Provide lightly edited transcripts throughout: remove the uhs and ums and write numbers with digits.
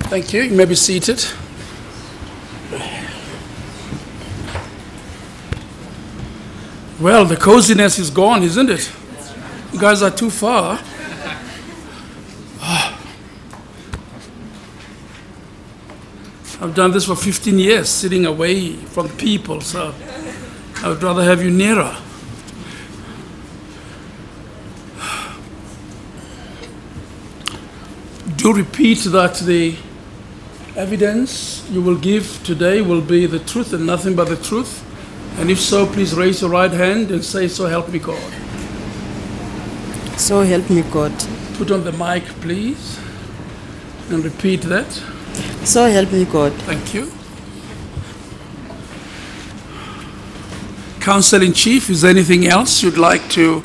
Thank you. You may be seated. Well, the coziness is gone, isn't it? You guys are too far. I've done this for 15 years, sitting away from people, so I would rather have you nearer. Do repeat that the evidence you will give today will be the truth and nothing but the truth. And if so, please raise your right hand and say, "So help me God." So help me God. Put on the mic, please, and repeat that. So help me God. Thank you. Counsel in Chief, is there anything else you'd like to?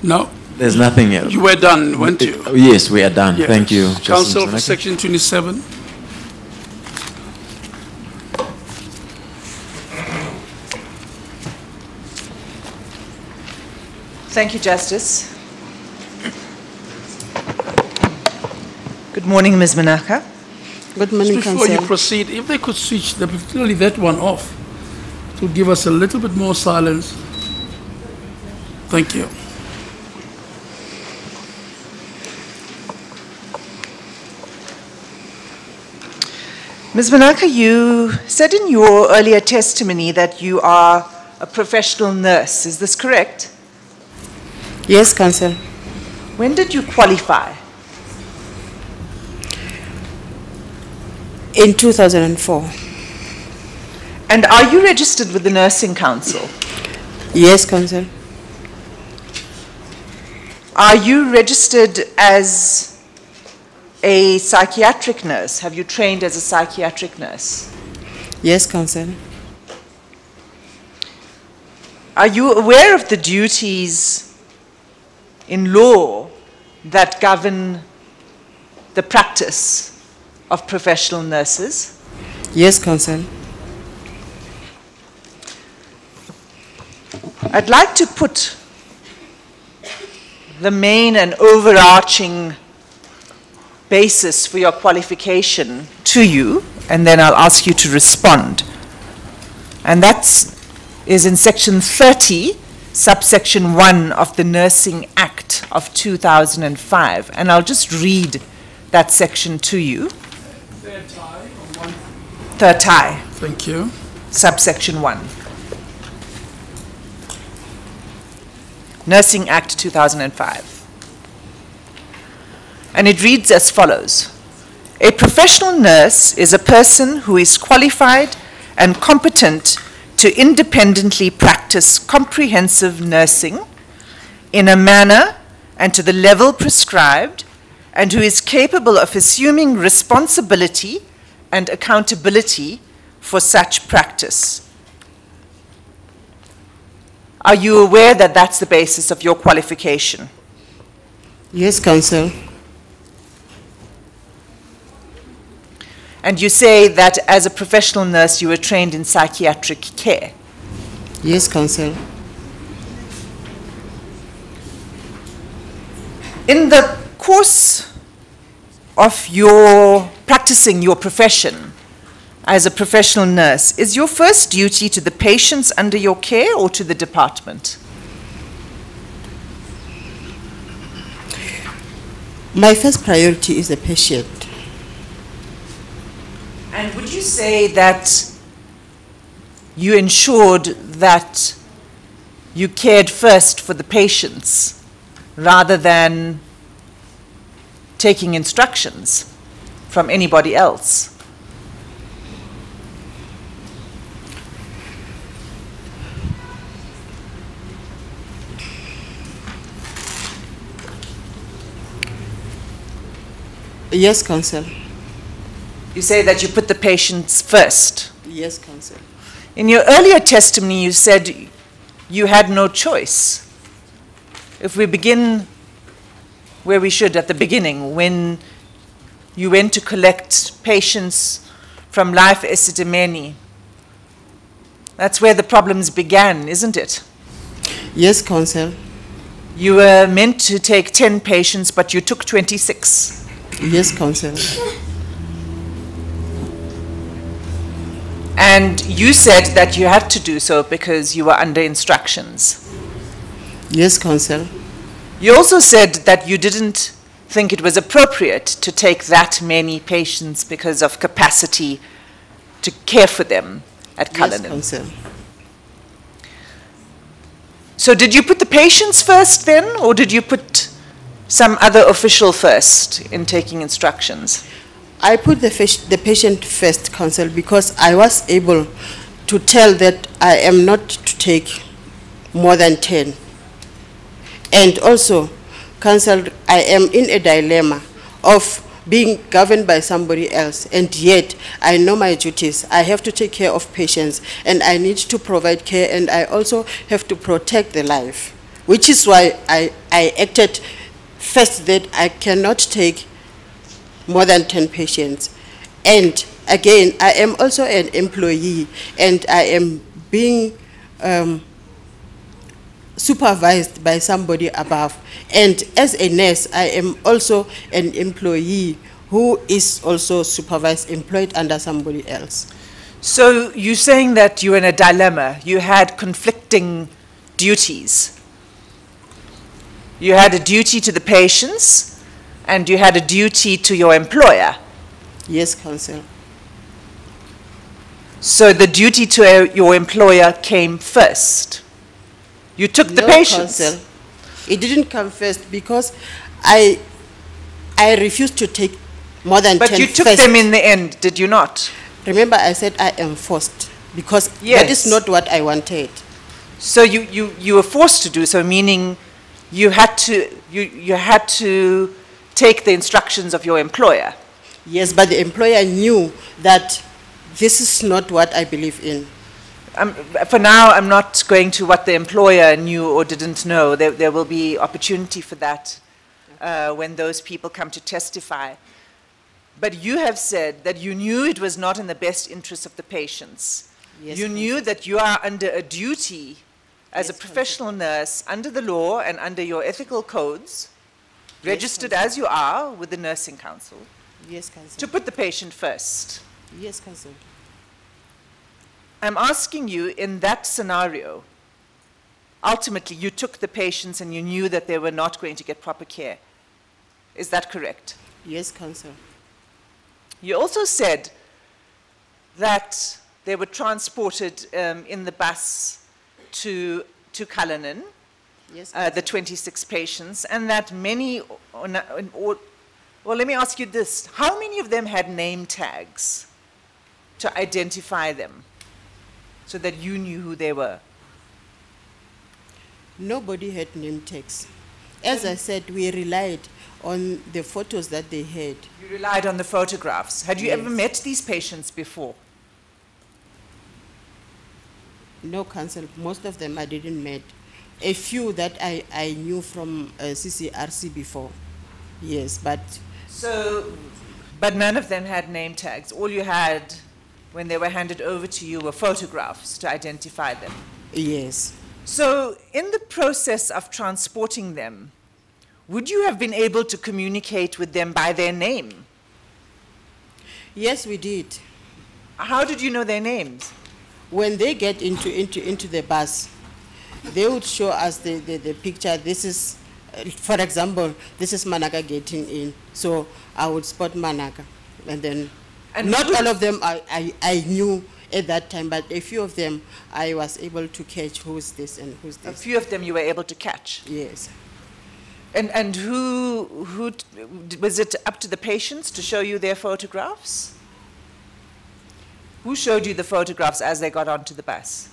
No? There's nothing else. You were done, weren't you? Yes, we are done. Yes. Thank you. Counsel for Section 27. Thank you, Justice. Good morning, Ms. Manaka. Good morning, Before Counsel. you proceed, if they could switch, particularly that one off, it would give us a little bit more silence. Thank you. Ms. Manaka, you said in your earlier testimony that you are a professional nurse. Is this correct? Yes, Counsel. When did you qualify? In 2004. And are you registered with the Nursing Council? Yes, Counsel. Are you registered as a psychiatric nurse? Have you trained as a psychiatric nurse? Yes, Counsel. Are you aware of the duties in law that govern the practice of professional nurses? Yes, Counsel. I'd like to put the main and overarching basis for your qualification to you, and then I'll ask you to respond. And that is in Section 30, Subsection 1 of the Nursing Act of 2005. And I'll just read that section to you. Third tie on one. Third tie. Thank you. Subsection 1. Nursing Act 2005. And it reads as follows. A professional nurse is a person who is qualified and competent to independently practice comprehensive nursing in a manner and to the level prescribed, and who is capable of assuming responsibility and accountability for such practice. Are you aware that that's the basis of your qualification? Yes, Counsel. And you say that as a professional nurse you were trained in psychiatric care? Yes, Counsel. In the course of your practicing your profession as a professional nurse, is your first duty to the patients under your care or to the department? My first priority is the patient. And would you say that you ensured that you cared first for the patients rather than taking instructions from anybody else? Yes, Counsel. You say that you put the patients first. Yes, Counsel. In your earlier testimony, you said you had no choice. If we begin where we should at the beginning, when you went to collect patients from Life Esidimeni, that's where the problems began, isn't it? Yes, Counsel. You were meant to take 10 patients, but you took 26. Yes, Counsel. And you said that you had to do so because you were under instructions. Yes, Counsel. You also said that you didn't think it was appropriate to take that many patients because of capacity to care for them at Yes, Cullinan. Counsel. So did you put the patients first then, or did you put some other official first in taking instructions? I put the patient first, Counsel, because I was able to tell that I am not to take more than 10. And also, Counsel, I am in a dilemma of being governed by somebody else, and yet I know my duties. I have to take care of patients, and I need to provide care, and I also have to protect the life, which is why I acted first that I cannot take more than 10 patients. And again, I am also an employee, and I am being supervised by somebody above. And as a nurse, I am also an employee who is also supervised, employed under somebody else. So you're saying that you were in a dilemma. You had conflicting duties. You had a duty to the patients, and you had a duty to your employer. Yes, Counsel. So the duty to your employer came first. You took the No, patients. Counsel. It didn't come first because I refused to take more than 10 But you took first. them in the end, did you not? Remember, I said I am forced because Yes. that is not what I wanted. So you were forced to do so, meaning you had to take the instructions of your employer. Yes, but the employer knew that this is not what I believe in. For now, I'm not going to what the employer knew or didn't know. There will be opportunity for that when those people come to testify. But you have said that you knew it was not in the best interest of the patients. Yes, You knew that you are under a duty as a Yes, professional nurse under the law and under your ethical codes, Yes, registered as you are with the Nursing Council, Yes, Counsel. to put the patient first. Yes, Counsel. I'm asking you, in that scenario, ultimately you took the patients and you knew that they were not going to get proper care. Is that correct? Yes, Counsel. You also said that they were transported in the bus to Cullinan, Yes, the 26 patients, and that many, well, let me ask you this. How many of them had name tags to identify them so that you knew who they were? Nobody had name tags. As I said, we relied on the photos that they had. You relied on the photographs. Had you ever Yes. met these patients before? No, Counsel. Most of them I didn't meet. A few that I knew from Ccrc before. Yes, but So, but none of them had name tags. All you had when they were handed over to you were photographs to identify them. yes. So, in the process of transporting them, would you have been able to communicate with them by their name? Yes, we did. How did you know their names? When they get into the bus, they would show us the picture. This is, for example, this is Manaka getting in. So I would spot Manaka. And then, And not who- all of them I knew at that time, but a few of them I was able to catch who's this and who's A this. few of them you were able to catch. Yes. And who was it up to the patients to show you their photographs? Who showed you the photographs as they got onto the bus?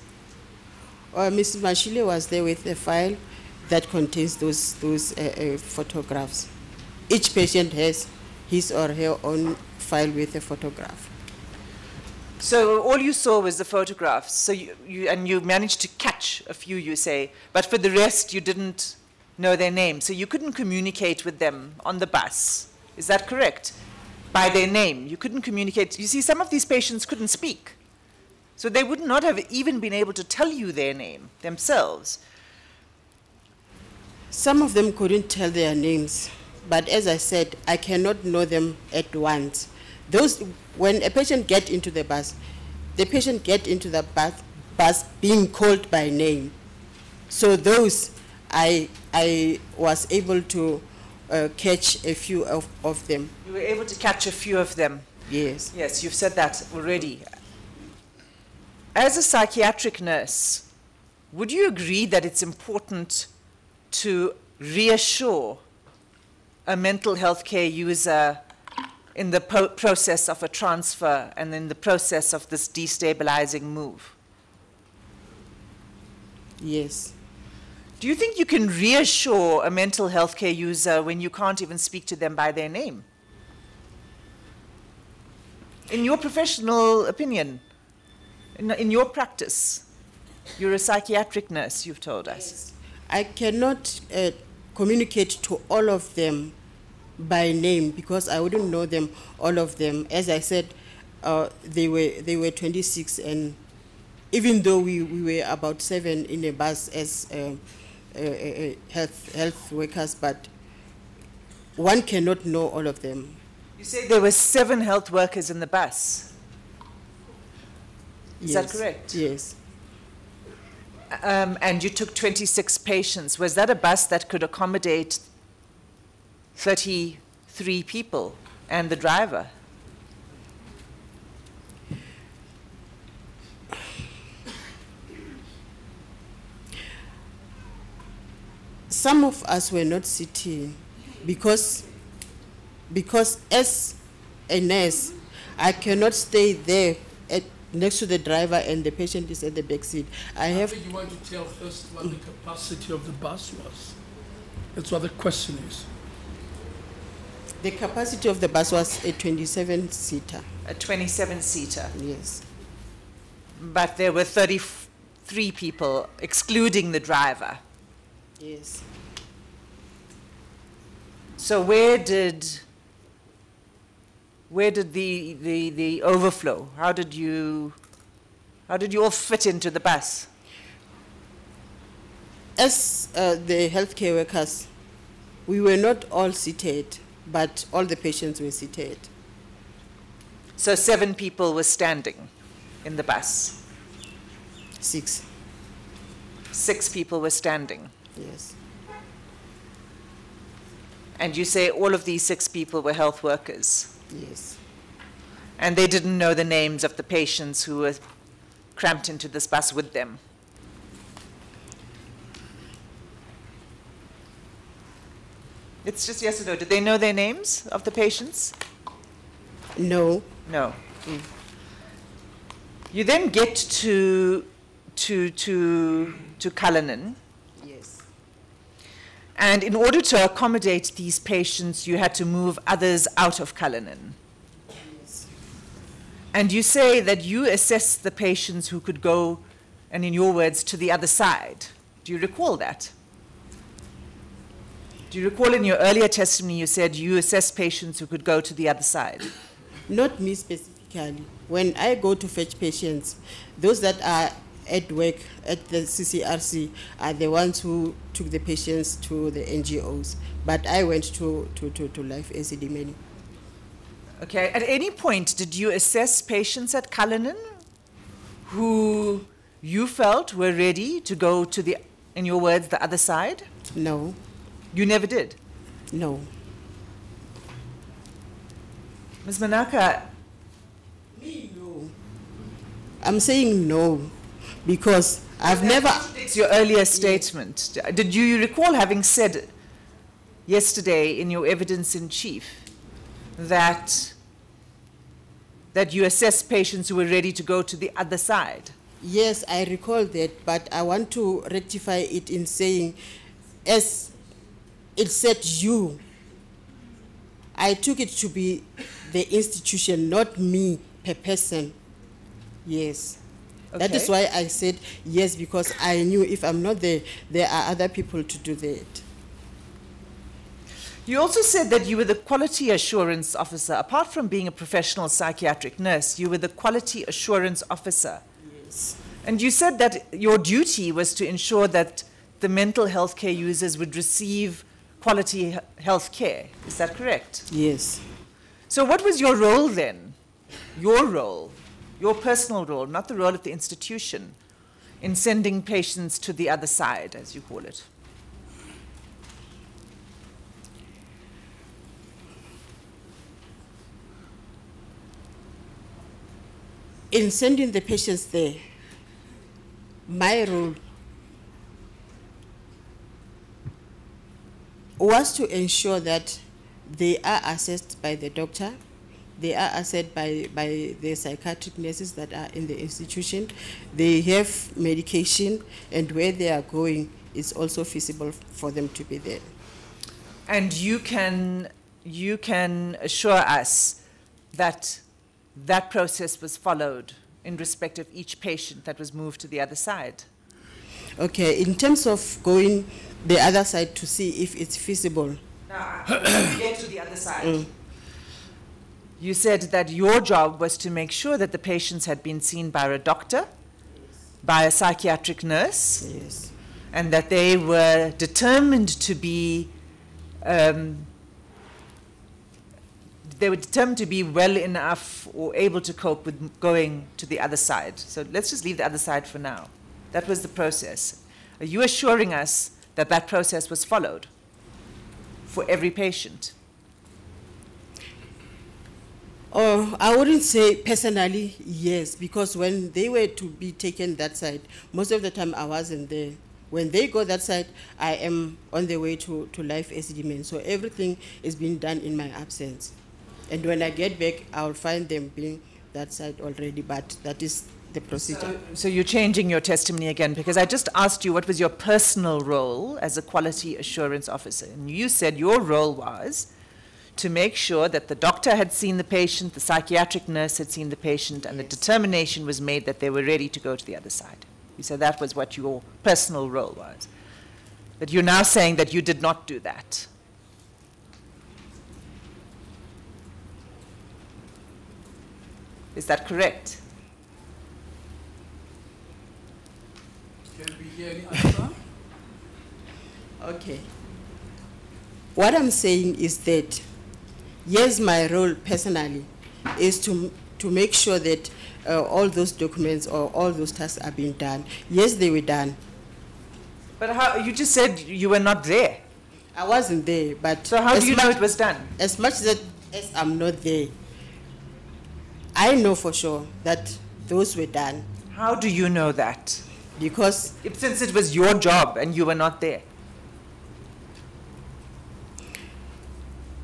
Mrs. Mashile was there with a file that contains those photographs. Each patient has his or her own file with a photograph. So all you saw was the photographs. So you managed to catch a few, you say, but for the rest you didn't know their names. So you couldn't communicate with them on the bus. Is that correct? By their name. You couldn't communicate. You see, some of these patients couldn't speak. So they would not have even been able to tell you their name themselves. Some of them couldn't tell their names, but as I said, I cannot know them at once. When a patient gets into the bus, the patient get into the bus being called by name. So those I was able to catch a few of them. You were able to catch a few of them. Yes. Yes, you've said that already. As a psychiatric nurse, would you agree that it's important to reassure a mental health care user in the process of a transfer and in the process of this destabilizing move? Yes. Do you think you can reassure a mental health care user when you can't even speak to them by their name? In your professional opinion, in your practice, you're a psychiatric nurse, you've told us. Yes. I cannot communicate to all of them by name because I wouldn't know them, all of them. As I said, they were 26, and even though we were about 7 in a bus as health workers, but one cannot know all of them. You said there were 7 health workers in the bus. Is Yes. that correct? Yes. And you took 26 patients. Was that a bus that could accommodate 33 people and the driver? Some of us were not sitting because as a nurse, I cannot stay there next to the driver and the patient is at the back seat. I think you want to tell first what the capacity of the bus was. That's what the question is. The capacity of the bus was a 27-seater. A 27-seater. Yes. But there were 33 people, excluding the driver. Yes. So where did the overflow? How did you all fit into the bus? As the healthcare workers, we were not all seated, but all the patients were seated. So 7 people were standing in the bus. 6. 6 people were standing. Yes. And you say all of these 6 people were health workers. Yes. And they didn't know the names of the patients who were cramped into this bus with them. It's just yes or no. Did they know their names of the patients? No. No. You then get to Cullinan. Yes. And in order to accommodate these patients, you had to move others out of Cullinan. Yes. And you say that you assessed the patients who could go, and in your words, to the other side. Do you recall that? Do you recall in your earlier testimony you said you assessed patients who could go to the other side? Not me specifically. When I go to fetch patients, those that are at work at the Ccrc are the ones who took the patients to the NGOs. But I went to Life Esidimeni. Okay. At any point, did you assess patients at Cullinan who you felt were ready to go to the, in your words, the other side? No. You never did? No. Ms. Manaka, No. I'm saying no because I've never... It's your earlier statement. Did you recall having said yesterday in your evidence in chief that you assessed patients who were ready to go to the other side? Yes, I recall that, but I want to rectify it in saying, as it said you, I took it to be the institution, not me per person. Yes. Okay. That is why I said yes, because I knew if I'm not there, there are other people to do that. You also said that you were the quality assurance officer. Apart from being a professional psychiatric nurse, you were the quality assurance officer. Yes. And you said that your duty was to ensure that the mental health care users would receive quality health care. Is that correct? Yes. So what was your role then? Your role your personal role, not the role of the institution, in sending patients to the other side, as you call it? In sending the patients there, my role was to ensure that they are assessed by the doctor, they are assessed by the psychiatric nurses that are in the institution, they have medication, and where they are going is also feasible for them to be there. And you can assure us that that process was followed in respect of each patient that was moved to the other side? Okay, in terms of going the other side to see if it's feasible. Now, when you get to the other side, you said that your job was to make sure that the patients had been seen by a doctor, by a psychiatric nurse, Yes. and that they were determined to be well enough or able to cope with going to the other side. So let's just leave the other side for now. That was the process. Are you assuring us that that process was followed for every patient? Oh, I wouldn't say personally yes, because when they were to be taken that side, most of the time I wasn't there. When they go that side, I am on the way to Life Esidimeni. So everything is being done in my absence. And when I get back, I'll find them being that side already, but that is the procedure. So you're changing your testimony again, because I just asked you what was your personal role as a quality assurance officer. And you said your role was to make sure that the doctor had seen the patient, the psychiatric nurse had seen the patient, and the determination was made that they were ready to go to the other side. You said that was what your personal role was. But you're now saying that you did not do that. Is that correct? Can we hear any answer? Okay. What I'm saying is that, yes, my role personally is to make sure that all those documents or all those tasks are being done. Yes, they were done. But how, you just said you were not there. I wasn't there, but... So how do you know it was done? As much as I'm not there, I know for sure that those were done. How do you know that? Because... Since it was your job and you were not there.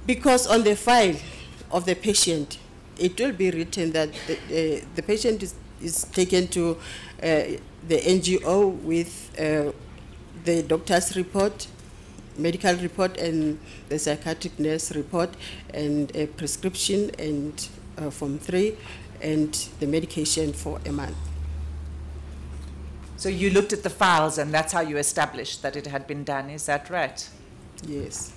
Because on the file of the patient, it will be written that the patient is taken to the NGO with the doctor's report, medical report, and the psychiatric nurse report, and a prescription, and Form 3, and the medication for a month. So you looked at the files and that's how you established that it had been done, is that right? Yes.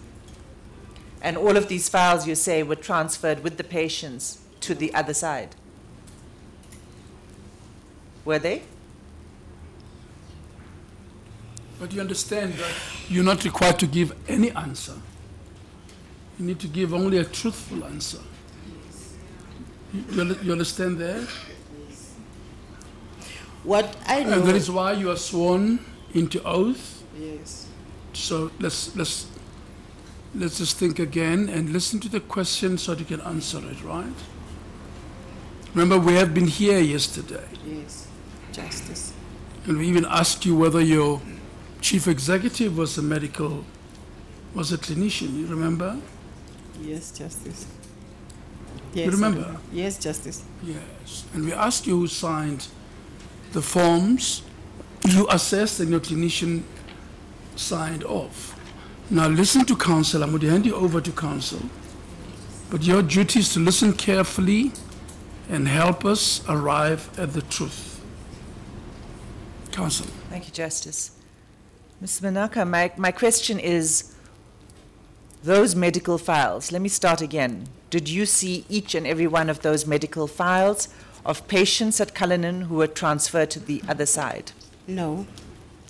And all of these files, you say, were transferred with the patients to the other side? Were they? But you understand that you're not required to give any answer. You need to give only a truthful answer. You understand that? What I know... And that is why you are sworn into oath. Yes. So let's just think again and listen to the question so that you can answer it, right? Remember, we have been here yesterday. Yes. Justice. And we even asked you whether your chief executive was a clinician, you remember? Yes, Justice. Yes, You remember? Yes, Justice. Yes. And we asked you who signed the forms you assessed and your clinician signed off. Now listen to counsel. I'm going to hand you over to counsel. But your duty is to listen carefully and help us arrive at the truth. Counsel. Thank you, Justice. Ms. Manaka, my question is, those medical files, let me start again. Did you see each and every one of those medical files of patients at Cullinan who were transferred to the other side? No.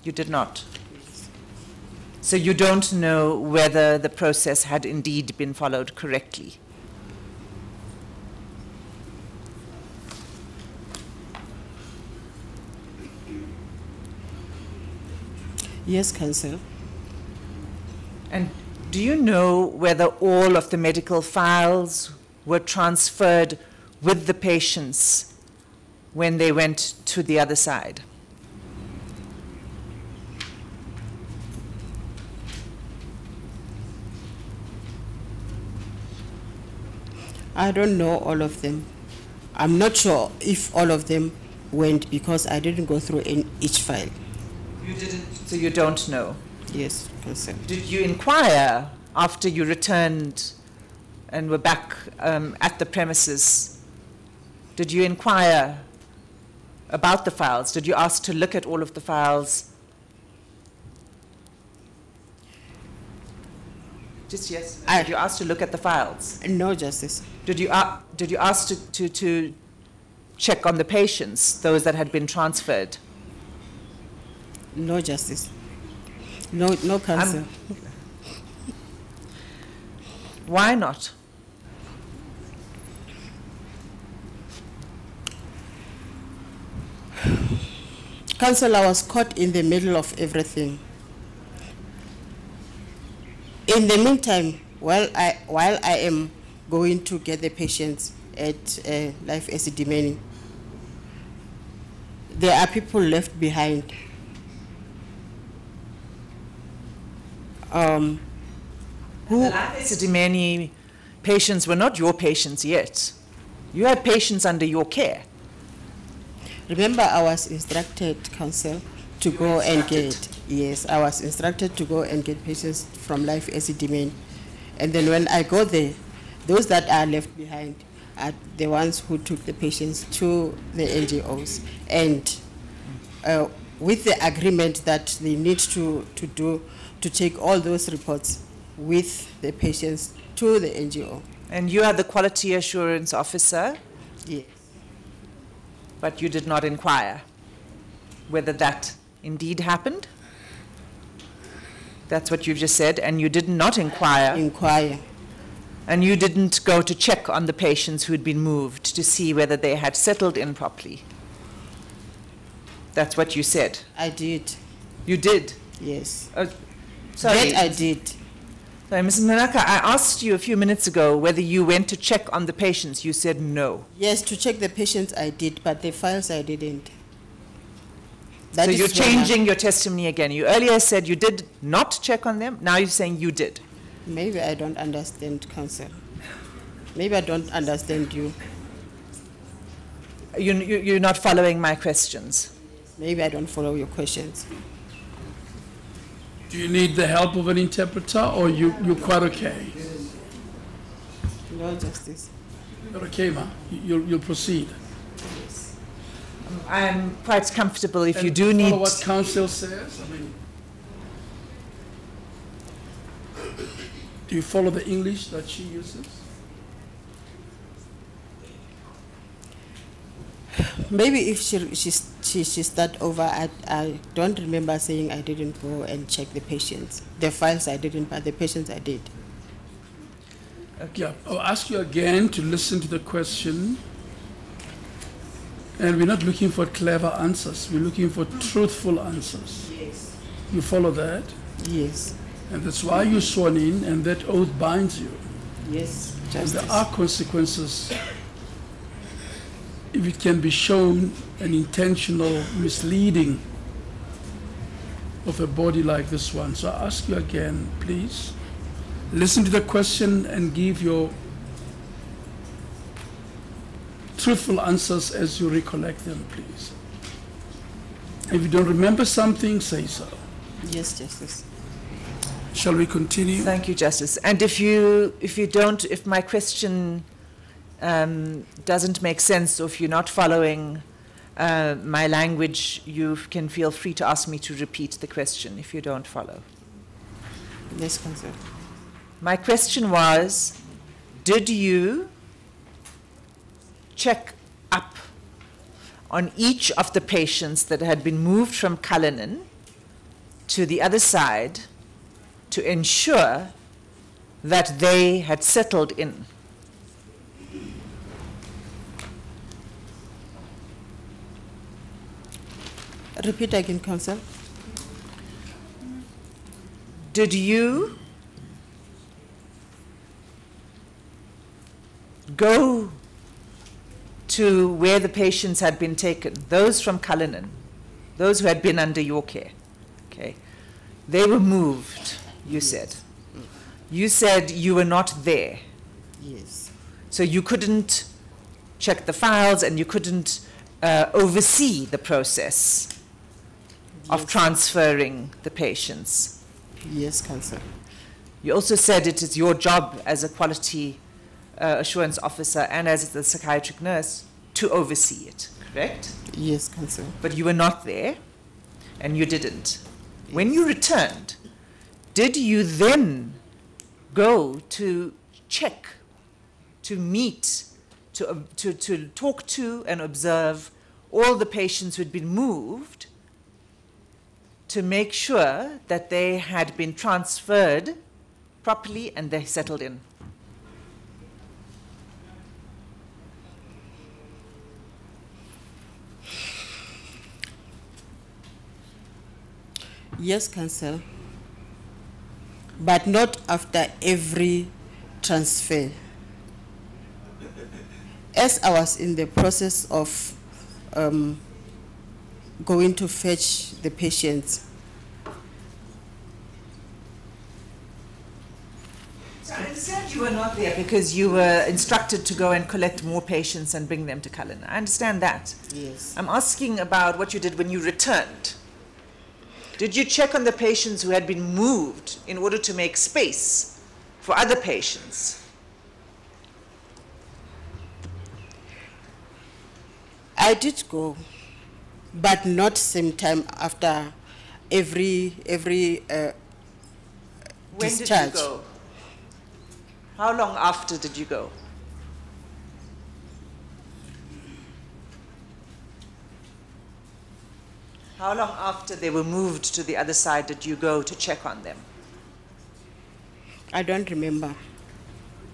You did not? So you don't know whether the process had indeed been followed correctly? Yes, Counsel. And do you know whether all of the medical files were transferred with the patients when they went to the other side? I don't know all of them. I'm not sure if all of them went because I didn't go through in each file. You didn't, so you don't know? Yes, Counsel. Did you inquire after you returned and were back at the premises? Did you inquire about the files? Did you ask to look at all of the files? Just yes. Did you ask to look at the files? No, Justice. Did you ask to check on the patients, those that had been transferred? No, Justice. No, Counsel. Why not? Counsel, I was caught in the middle of everything. In the meantime, while I am going to get the patients at Life Esidimeni, there are people left behind. The Life Esidimeni patients were not your patients yet. You had patients under your care. Remember, I was instructed, Counsel, to go and get, yes, I was instructed to go and get patients from Life Esidimeni. And then when I go there, those that are left behind are the ones who took the patients to the NGOs. And with the agreement that they need to take all those reports with the patients to the NGO. And you are the quality assurance officer? Yes. But you did not inquire whether that indeed happened? That's what you've just said, and you did not inquire. Inquire. And you didn't go to check on the patients who had been moved to see whether they had settled in properly. That's what you said. I did. You did? Yes. Sorry. That I did. Sorry, Ms. Manaka, I asked you a few minutes ago whether you went to check on the patients. You said no. Yes, to check the patients I did, but the files I didn't. So you're changing your testimony again. You earlier said you did not check on them. Now you're saying you did. Maybe I don't understand, Counsel. Maybe I don't understand you. You're not following my questions. Maybe I don't follow your questions. Do you need the help of an interpreter, or you're quite okay? No, Justice. You're okay, ma. You'll proceed. I'm quite comfortable if And you do need... follow what counsel says? I mean, do you follow the English that she uses? Maybe if she start over, I don't remember saying I didn't go and check the patients. The files I didn't, but the patients I did. Okay. Yeah, I'll ask you again to listen to the question. And we're not looking for clever answers. We're looking for truthful answers. Yes. You follow that? Yes. And that's why you're sworn in, and that oath binds you. Yes, And Justice. there are consequences if it can be shown an intentional misleading of a body like this one. So I ask you again, please, listen to the question and give your truthful answers as you recollect them, please. If you don't remember something, say so. Yes, Justice. Shall we continue? Thank you, Justice. And if my question doesn't make sense, or if you're not following my language, you can feel free to ask me to repeat the question if you don't follow. Yes, Counsel. My question was, did you check up on each of the patients that had been moved from Cullinan to the other side to ensure that they had settled in? Repeat again, Counsel. Did you go to where the patients had been taken, those from Cullinan, those who had been under your care? Okay. They were moved, you said. You said you were not there. Yes. So you couldn't check the files and you couldn't oversee the process of transferring the patients. Yes, Counsel. You also said it is your job as a quality assurance officer and as a psychiatric nurse to oversee it, correct? Yes, Counsel. But you were not there and you didn't. Yes. When you returned, did you then go to check, to meet, to talk to and observe all the patients who had been moved to make sure that they had been transferred properly and they settled in? Yes, Counsel, but not after every transfer. As I was in the process of going to fetch the patients. So I understand you were not there because you were instructed to go and collect more patients and bring them to Cullinan. I understand that. Yes. I'm asking about what you did when you returned. Did you check on the patients who had been moved in order to make space for other patients? I did go, but not same time after every When discharge. did you go? How long after did you go? How long after they were moved to the other side did you go to check on them? I don't remember.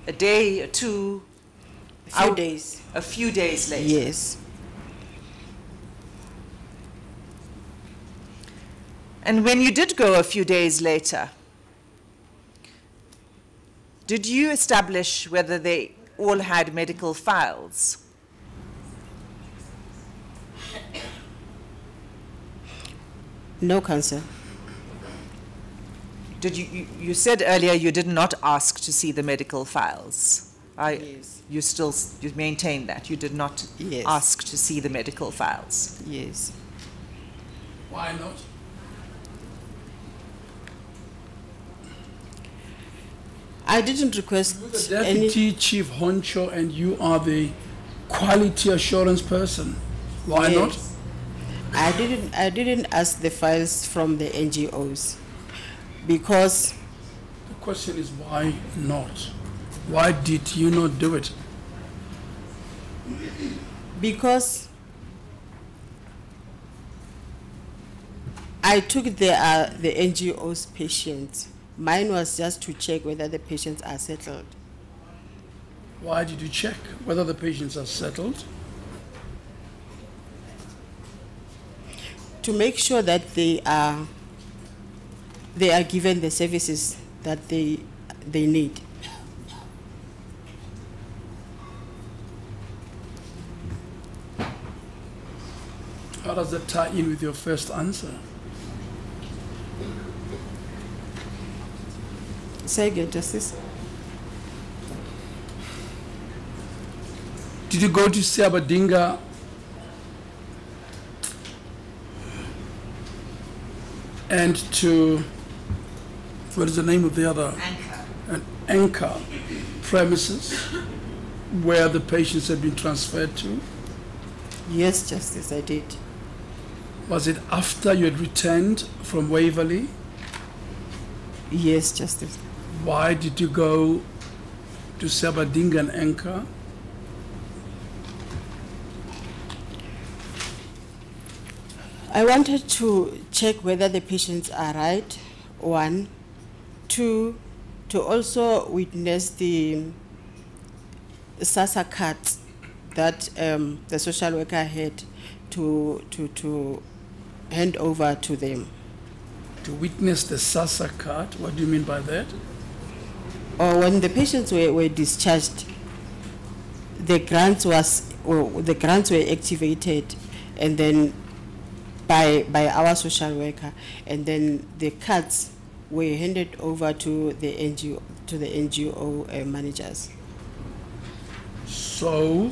A day, or two? A few days. A few days later? Yes. And when you did go a few days later, did you establish whether they all had medical files? No, Counsel. Did you said earlier you did not ask to see the medical files. Yes. You maintain that you did not Yes. ask to see the medical files. Yes. Why not? I didn't request The Deputy Chief Honcho and you are the quality assurance person. Why not? I didn't ask the files from the NGOs because The question is why not? Why did you not do it? because I took the NGO's patients. Mine was just to check whether the patients are settled. Why did you check whether the patients are settled? To make sure that they are given the services that they need. How does that tie in with your first answer? Say again, Justice. Did you go to Siabadinga and to, what is the name of the other? An anchor premises where the patients had been transferred to? Yes, Justice, I did. Was it after you had returned from Waverley? Yes, Justice. Why did you go to Siabadinga and anchor? I wanted to check whether the patients are right, one. Two, to also witness the SASA cards that the social worker had to hand over to them. To witness the SASSA card? What do you mean by that? Or when the patients were discharged, the grants were activated, and then by our social worker, and then the cards were handed over to the NGO managers. So,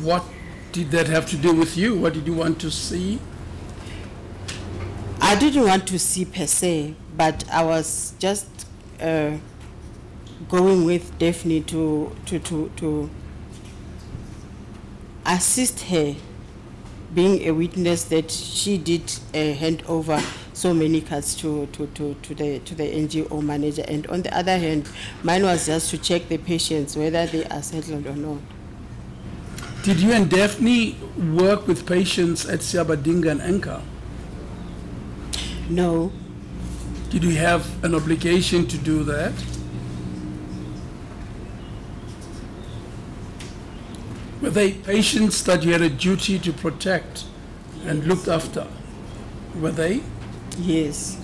what did that have to do with you? What did you want to see? I didn't want to see per se, but I was just going with Daphne to assist her, being a witness that she did hand over so many cards to the NGO manager, and on the other hand, mine was just to check the patients whether they are settled or not. Did you and Daphne work with patients at Siabadinga and Enka? No. Did you have an obligation to do that? Were they patients that you had a duty to protect and looked after? Were they? Yes.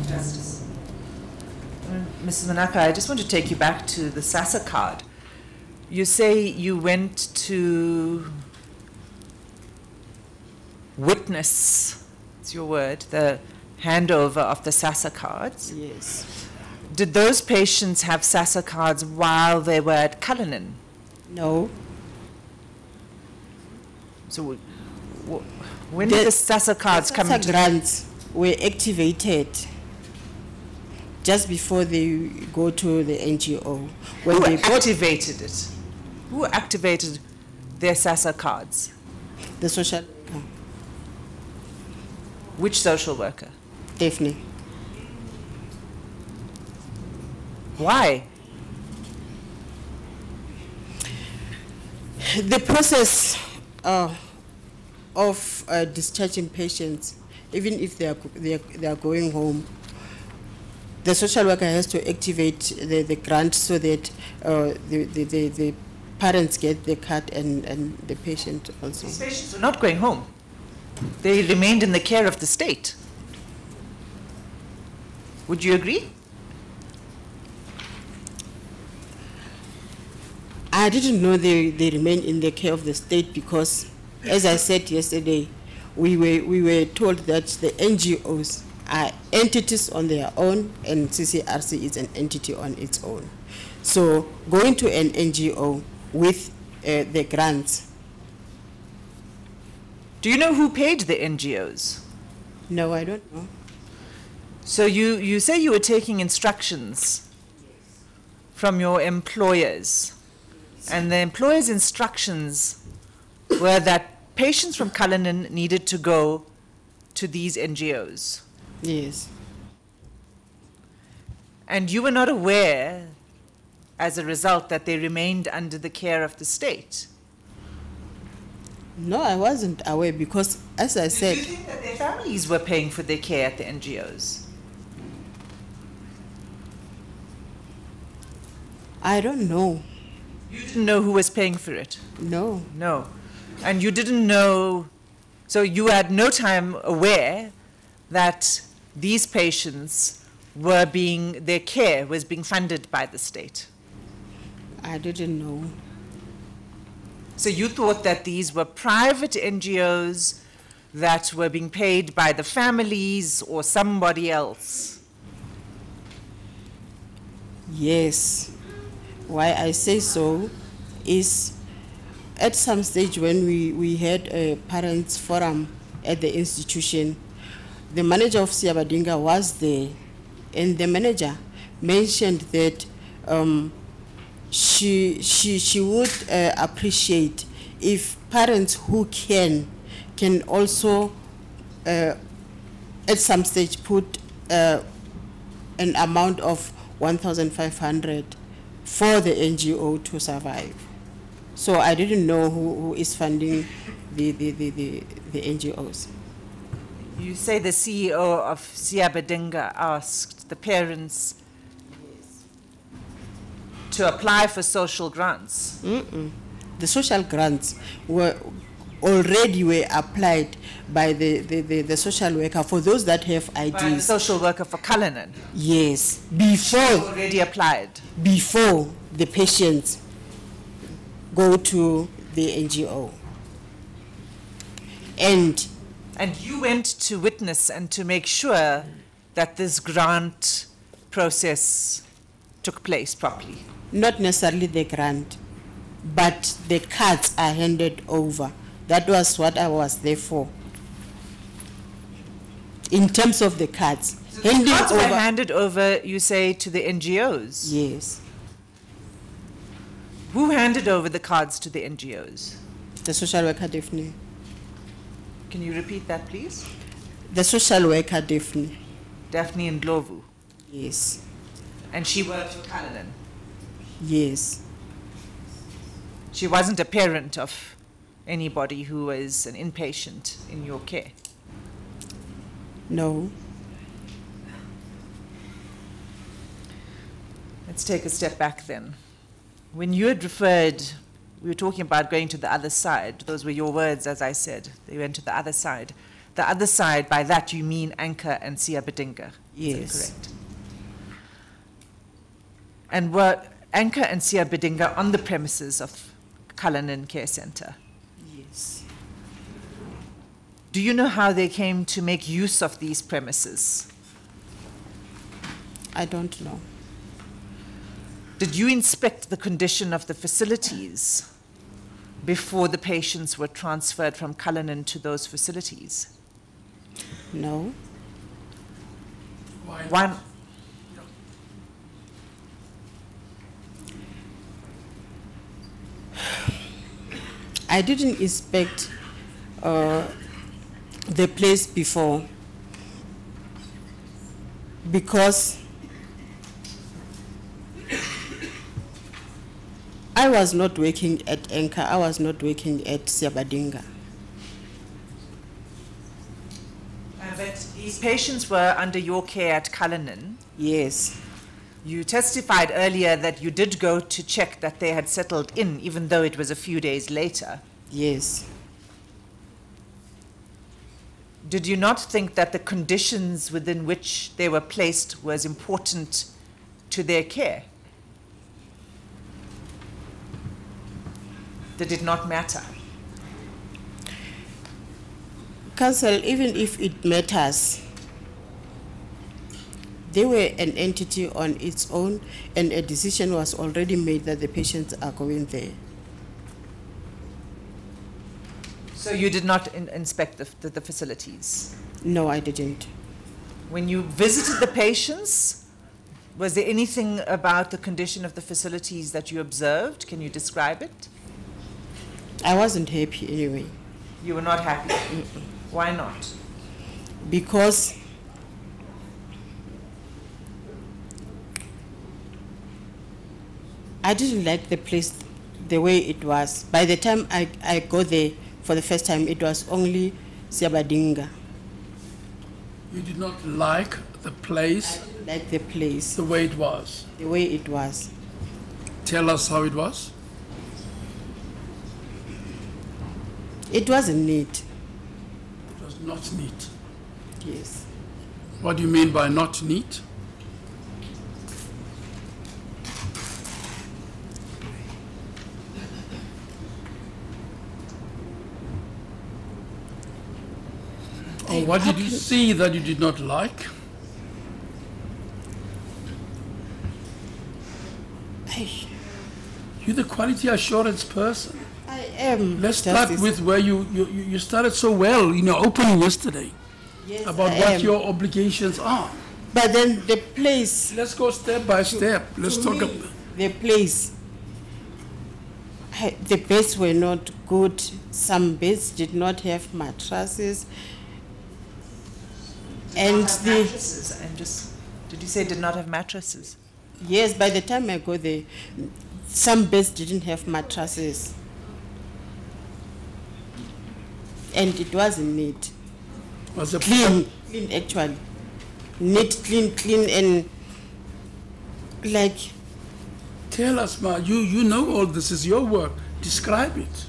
Justice. Mrs. Manaka, I just want to take you back to the SASSA card. You say you went to witness, it's your word, the handover of the SASSA cards. Yes. Did those patients have SASSA cards while they were at Cullinan? No. So when did the SASSA cards come SASSA into? grants were activated just before they go to the NGO. When Who they activated it? Who activated their SASSA cards? the social worker, Which social worker? Daphne. Why? The process of discharging patients, even if they are going home, the social worker has to activate the grant so that the parents get the card and the patient also. These patients were not going home. They remained in the care of the state. Would you agree? I didn't know they remained in the care of the state because, as I said yesterday, we were told that the NGOs are entities on their own and Ccrc is an entity on its own. So going to an NGO with the grants. Do you know who paid the NGOs? No, I don't know. So you say you were taking instructions from your employers, and the employers' instructions were that patients from Cullinan needed to go to these NGOs. Yes. And you were not aware, as a result, that they remained under the care of the state. No, I wasn't aware because, as I said, Do you think that their families were paying for their care at the NGOs? I don't know. You didn't know who was paying for it? No. No. And you didn't know, so you had no time aware that these patients were their care was being funded by the state? I didn't know. So you thought that these were private NGOs that were being paid by the families or somebody else? Yes. Why I say so is at some stage when we had a parents forum at the institution, the manager of Siabadinga was there, and the manager mentioned that she would appreciate if parents who can also at some stage put an amount of 1,500 for the NGO to survive. So I didn't know who is funding the NGOs. You say the CEO of Siabadinga asked the parents to apply for social grants. Mm-mm. the social grants were applied by the social worker for those that have IDs. By the social worker for Cullinan? Yes, before Already applied? Before the patients go to the NGO. And you went to witness and to make sure that this grant process took place properly? Not necessarily the grant, but the cards are handed over. That was what I was there for. In terms of the cards. So the cards were handed over, you say, to the NGOs? Yes. Who handed over the cards to the NGOs? The social worker, Daphne. Can you repeat that, please? The social worker, Daphne. Daphne Ndlovu? Yes. And she worked for Cullinan? Yes. She wasn't a parent of anybody who was an inpatient in your care? No. Let's take a step back then. When you had referred, we were talking about going to the other side. Those were your words, as I said. They went to the other side. The other side, by that you mean Anchor and Siabedinga. Yes. Is that correct? And were Anchor and Siabedinga on the premises of Cullinan Care Centre? Yes. Do you know how they came to make use of these premises? I don't know. Did you inspect the condition of the facilities before the patients were transferred from Cullinan to those facilities? No. One. I didn't inspect the place before because I was not working at Anchor, I was not working at Siabedinga. But these patients were under your care at Cullinan. Yes. You testified earlier that you did go to check that they had settled in, even though it was a few days later. Yes. Did you not think that the conditions within which they were placed was important to their care? Did it not matter? Council, even if it matters, they were an entity on its own and a decision was already made that the patients are going there. So you did not inspect the facilities? No, I didn't. When you visited the patients, was there anything about the condition of the facilities that you observed? Can you describe it? I wasn't happy anyway. You were not happy? Mm-mm. Why not? Because I didn't like the place the way it was. By the time I go there for the first time, it was only Siabedinga. You did not like the place? I didn't like the place. The way it was? The way it was. Tell us how it was. It wasn't neat. It was not neat. Yes. What do you mean by not neat? Or what did you see that you did not like? You're the quality assurance person. I am. Let's start with where you started so well in your opening yesterday. Yes, about what your obligations are. But then the place. Let's go step by step. Let's talk about the place. The beds were not good. Some beds did not have mattresses. And the mattresses. Did you say did not have mattresses? Yes, by the time I go there, some beds didn't have mattresses. And it wasn't neat. Was it clean actually. Neat, clean and like. Tell us, Ma, you know all this is your work. Describe it.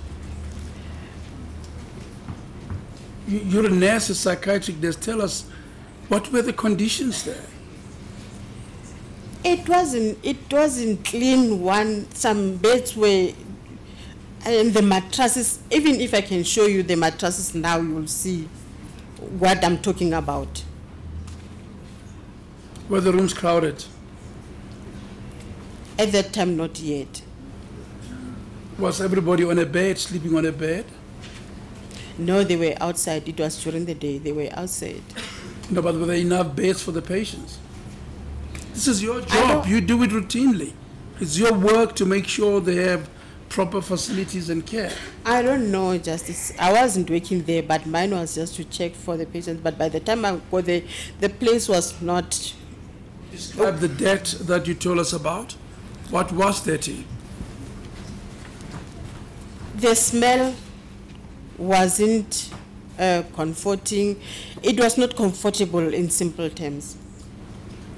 You're a nurse, a psychiatric nurse. Tell us, what were the conditions there? It wasn't clean. Some beds were, and the mattresses, even if I can show you the mattresses now, you will see what I'm talking about. Were the rooms crowded? At that time, not yet. Was everybody on a bed, sleeping on a bed? No, they were outside. It was during the day. They were outside. No, but were there enough beds for the patients? This is your job. You do it routinely. It's your work to make sure they have proper facilities and care. I don't know, Justice. I wasn't working there, but mine was just to check for the patients. But by the time I got there, the place was not... Describe the debt that you told us about. What was dirty? The smell wasn't comforting. It was not comfortable in simple terms.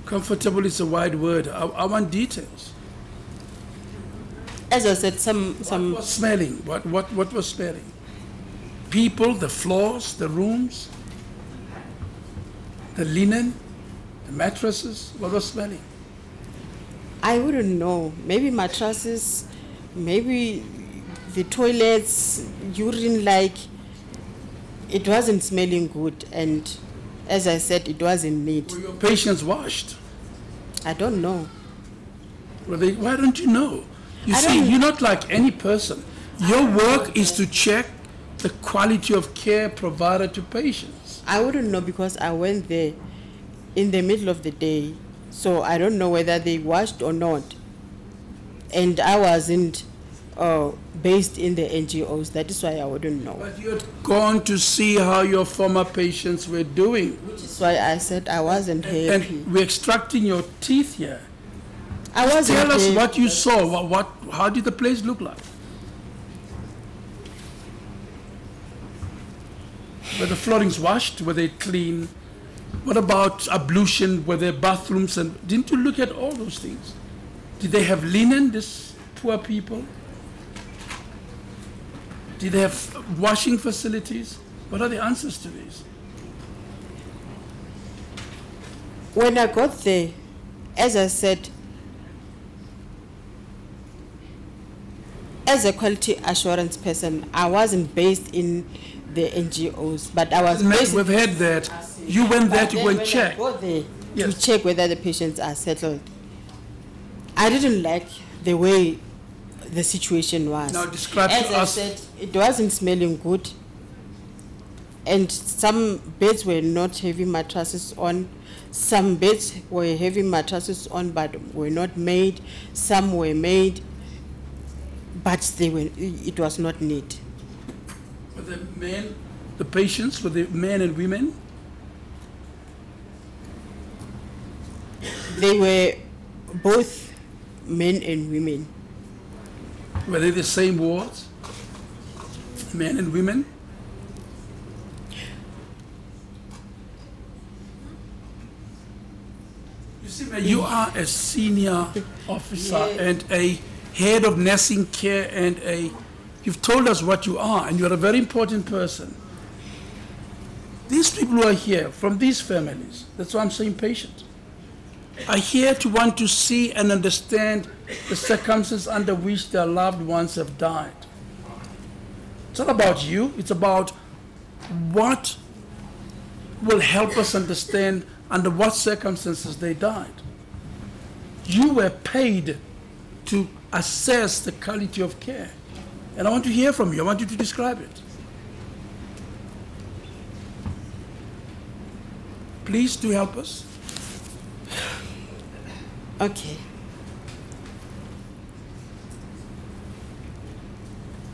Comfortable is a wide word. I want details. As I said, some What was smelling? What was smelling? People, the floors, the rooms, the linen, the mattresses. What was smelling? I wouldn't know. Maybe mattresses, maybe the toilets, urine, like it wasn't smelling good. And as I said, it wasn't neat. Were your patients washed? I don't know. Why don't you know? You see, you're not like any person. Your work is to check the quality of care provided to patients. I wouldn't know because I went there in the middle of the day. So I don't know whether they washed or not. And I wasn't based in the NGOs. That is why I wouldn't know. But you had gone to see how your former patients were doing. Which is why I said I wasn't happy. And we're extracting your teeth here. I wasn't Tell us happy. what you saw. How did the place look like? Were the floorings washed? Were they clean? What about ablution? Were there bathrooms? And didn't you look at all those things? Did they have linen, these poor people? Did they have washing facilities? What are the answers to these? When I got there, as I said, as a quality assurance person, I wasn't based in the NGOs, but I was based... We've heard that. You went there to go and check. I go there to check whether the patients are settled. I didn't like the way the situation was. Now describe to us. As I said, it wasn't smelling good. And some beds were not heavy mattresses on. Some beds were heavy mattresses on but were not made. Some were made, but it was not neat. Were the men, the patients, were they men and women? They were both men and women. Were they the same wards? Men and women? You see, you are a senior officer and a head of nursing care and you've told us what you are, and you're a very important person. These people who are here from these families, that's why I'm saying patient, are here to want to see and understand the circumstances under which their loved ones have died. It's not about you, it's about what will help us understand under what circumstances they died. You were paid to assess the quality of care. And I want to hear from you. I want you to describe it. Please do help us. Okay.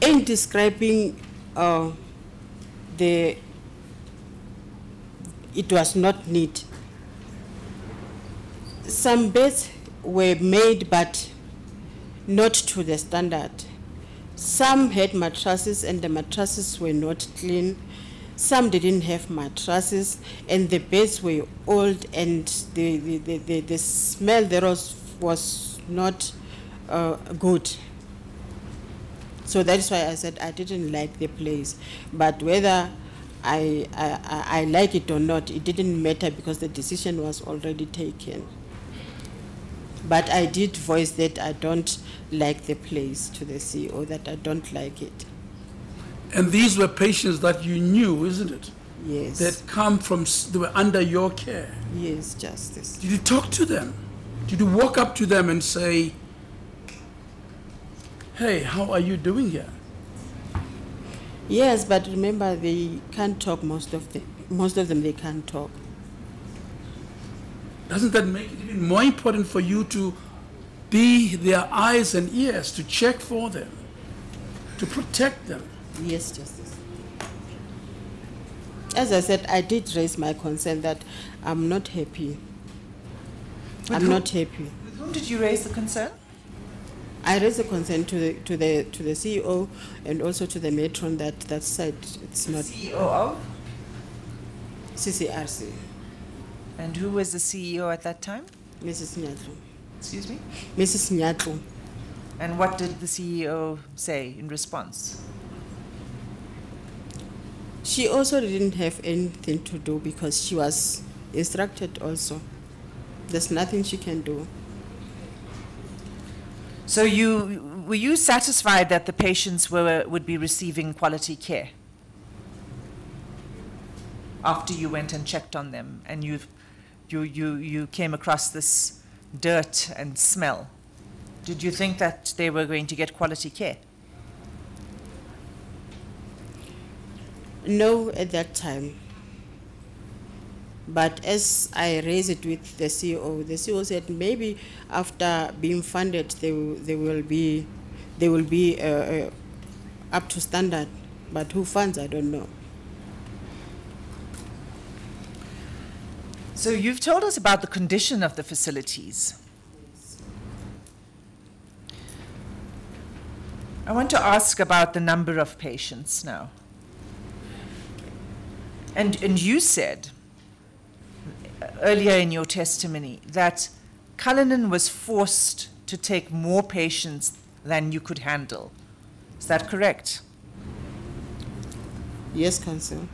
In describing it was not neat. Some beds were made but not to the standard. Some had mattresses and the mattresses were not clean. Some didn't have mattresses and the beds were old and the smell there was not good. So that is why I said I didn't like the place. But whether I like it or not, it didn't matter because the decision was already taken. But I did voice that I don't like the place to the CEO, that I don't like it. And these were patients that you knew, isn't it? Yes. That come from, they were under your care. Yes, Justice. Did you talk to them? Did you walk up to them and say, hey, how are you doing here? Yes, but remember, they can't talk, most of them, they can't talk. Doesn't that make it even more important for you to be their eyes and ears, to check for them, to protect them? Yes, Justice. As I said, I did raise my concern that I'm not happy. I'm not happy. With whom did you raise the concern? I raised a concern to the CEO and also to the matron that said it's not CEO of? Ccrc. And who was the CEO at that time? Mrs. Nyatlu. Excuse me? Mrs. Nyatlu. And what did the CEO say in response? She also didn't have anything to do because she was instructed also. There's nothing she can do. So were you satisfied that the patients would be receiving quality care after you went and checked on them and you came across this dirt and smell? Did you think that they were going to get quality care? No, at that time. But as I raised it with the CEO said maybe after being funded they will be up to standard. But who funds, I don't know. So you've told us about the condition of the facilities. I want to ask about the number of patients now. And you said earlier in your testimony that Cullinan was forced to take more patients than you could handle. Is that correct? Yes, Counsel.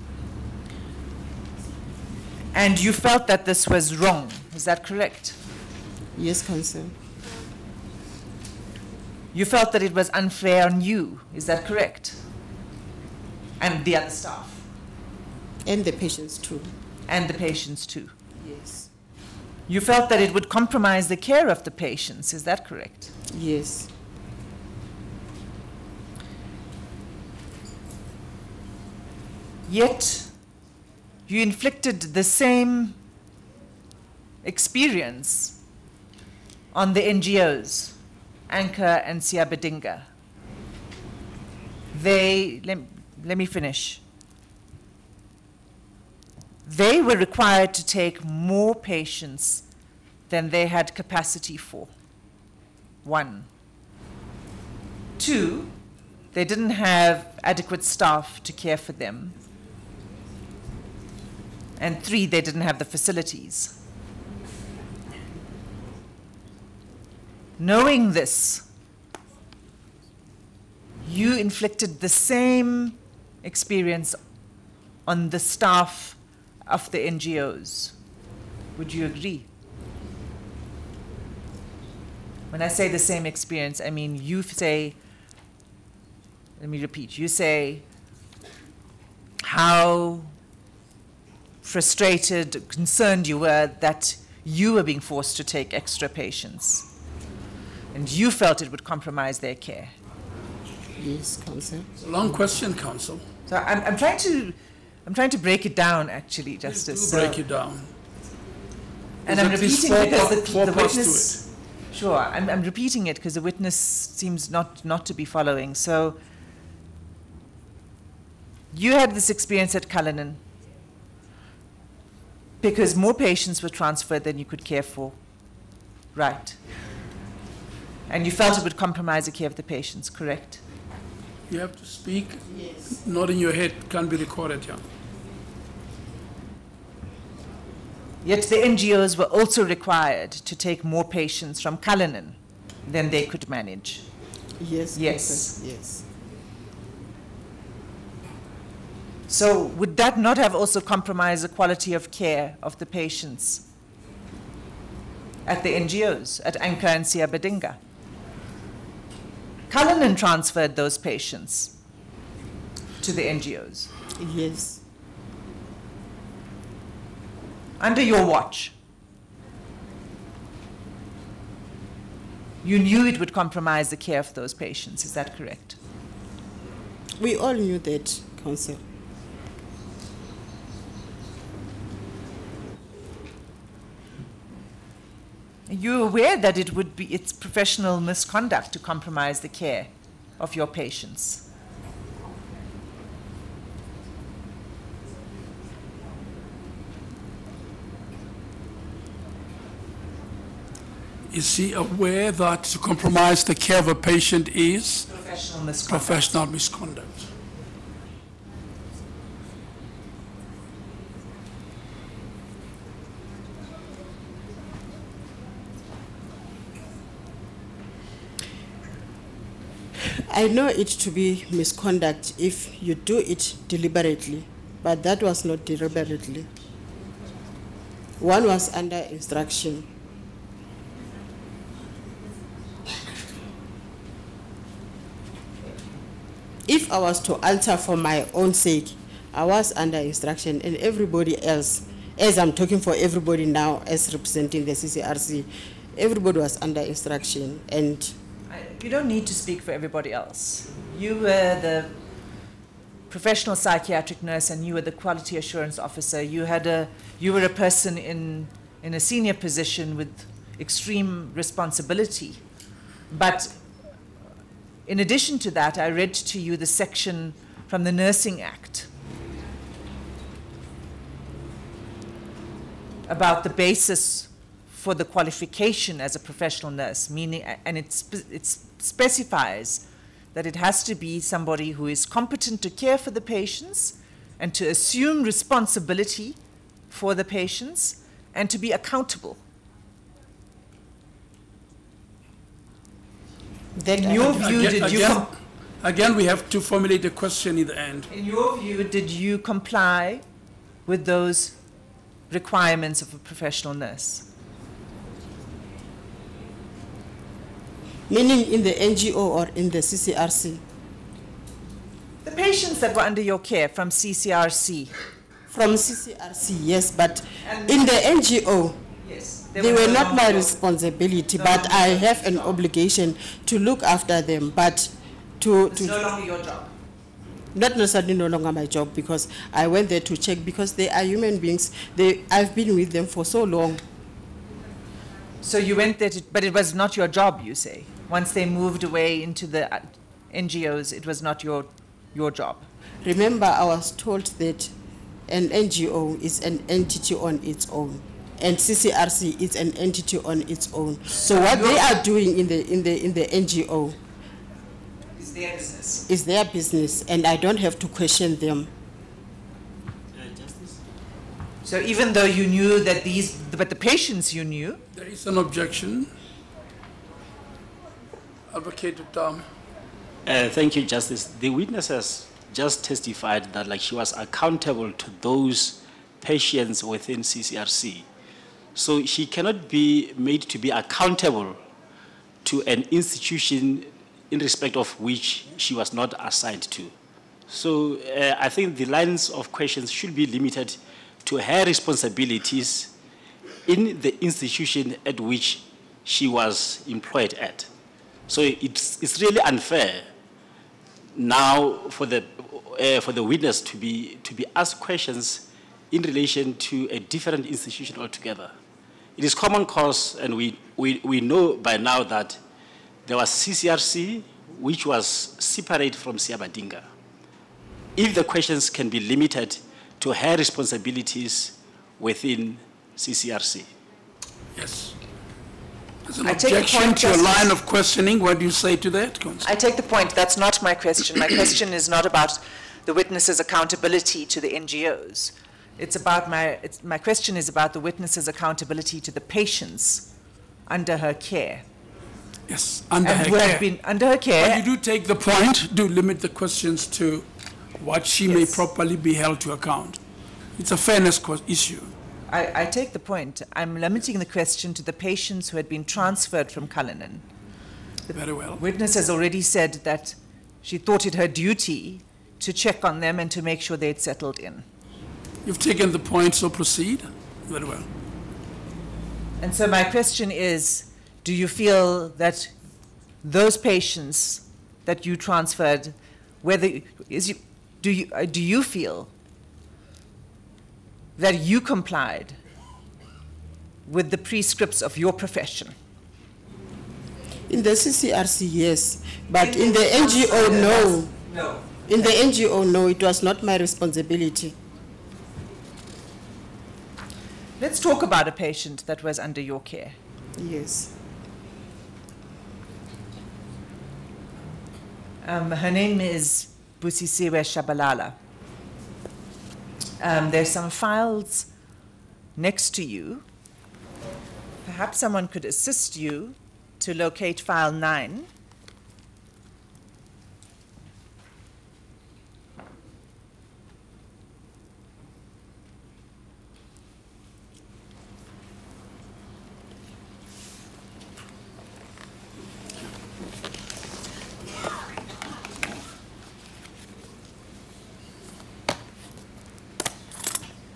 And you felt that this was wrong. Is that correct? Yes, Counsel. You felt that it was unfair on you. Is that correct? And the other staff? And the patients too. And the patients too? Yes. You felt that it would compromise the care of the patients. Is that correct? Yes. Yet, you inflicted the same experience on the NGOs, Anchor and Siabedinga. Let me finish. They were required to take more patients than they had capacity for. 1. 2, they didn't have adequate staff to care for them. And 3, they didn't have the facilities. Knowing this, you inflicted the same experience on the staff of the NGOs. Would you agree? When I say the same experience, I mean you say, let me repeat, you say how frustrated, concerned you were that you were being forced to take extra patients. And you felt it would compromise their care. Yes, Counsel. It's a long question, Counsel. So I'm trying to break it down, actually, Justice. Do break it down. And I'm repeating it because the witness. Sure, I'm repeating it because the witness seems not to be following. So you had this experience at Cullinan because more patients were transferred than you could care for, right? And you felt it would compromise the care of the patients, correct? You have to speak. Yes. Nodding your head can't be recorded, yeah. Yet the NGOs were also required to take more patients from Cullinan than they could manage. Yes. Yes. Counsel. Yes. So would that not have also compromised the quality of care of the patients at the NGOs, at Anchor and Siabadinga? Cullinan transferred those patients to the NGOs. Yes. Under your watch. You knew it would compromise the care of those patients, is that correct? We all knew that, Council. Are you aware that it's professional misconduct to compromise the care of your patients? Is he aware that to compromise the care of a patient is Professional misconduct. professional misconduct? I know it to be misconduct if you do it deliberately, but that was not deliberately. One was under instruction. If I was to answer for my own sake, I was under instruction, and everybody else, as I'm talking for everybody now as representing the Ccrc, everybody was under instruction. And you don't need to speak for everybody else. You were the professional psychiatric nurse and you were the quality assurance officer. You were a person in a senior position with extreme responsibility. But in addition to that, I read to you the section from the Nursing Act about the basis for the qualification as a professional nurse, meaning, and it specifies that it has to be somebody who is competent to care for the patients and to assume responsibility for the patients and to be accountable. In your view, Again, we have to formulate a question in the end. In your view, did you comply with those requirements of a professional nurse? meaning in the NGO or in the Ccrc? The patients that were under your care from Ccrc. From Ccrc, yes, but in the NGO, yes, they were not my responsibility, but I have an obligation to look after them, but it's no longer your job. Not necessarily no longer my job, because I went there to check, because they are human beings. I've been with them for so long. So you went there, but it was not your job, you say? Once they moved away into the NGOs, it was not your job? Remember, I was told that an NGO is an entity on its own, and Ccrc is an entity on its own. So what they are doing in the NGO is their business. Is their business, and I don't have to question them. So even though you knew that but the patients you knew? There is an objection. Advocate Tom. Thank you, Justice. The witness has just testified that she was accountable to those patients within Ccrc. So she cannot be made to be accountable to an institution in respect of which she was not assigned to. So I think the lines of questions should be limited to her responsibilities in the institution at which she was employed at. So it's really unfair now for the witness to be asked questions in relation to a different institution altogether. It is common cause, and we know by now that there was Ccrc, which was separate from Siabadinga. If the questions can be limited to her responsibilities within Ccrc. Yes. There's an objection to a line of questioning. What do you say to that, Counsel? I take the point. That's not my question. My question is not about the witness's accountability to the NGOs. My question is about the witness's accountability to the patients under her care. Yes, under her care. Under her care. But you do take the point, do limit the questions to what she may properly be held to account. It's a fairness issue. I take the point. I'm limiting the question to the patients who had been transferred from Cullinan. Very well. Witness has already said that she thought it her duty to check on them and to make sure they'd settled in. You've taken the point, so proceed. Very well. And so my question is, do you feel that those patients that you transferred, do you feel that you complied with the prescripts of your profession? In the Ccrc, yes, but in the NGO, no. No. In the NGO, no, it was not my responsibility. Let's talk about a patient that was under your care. Yes. Her name is Busisiwe Shabalala. There's some files next to you. Perhaps someone could assist you to locate file 9.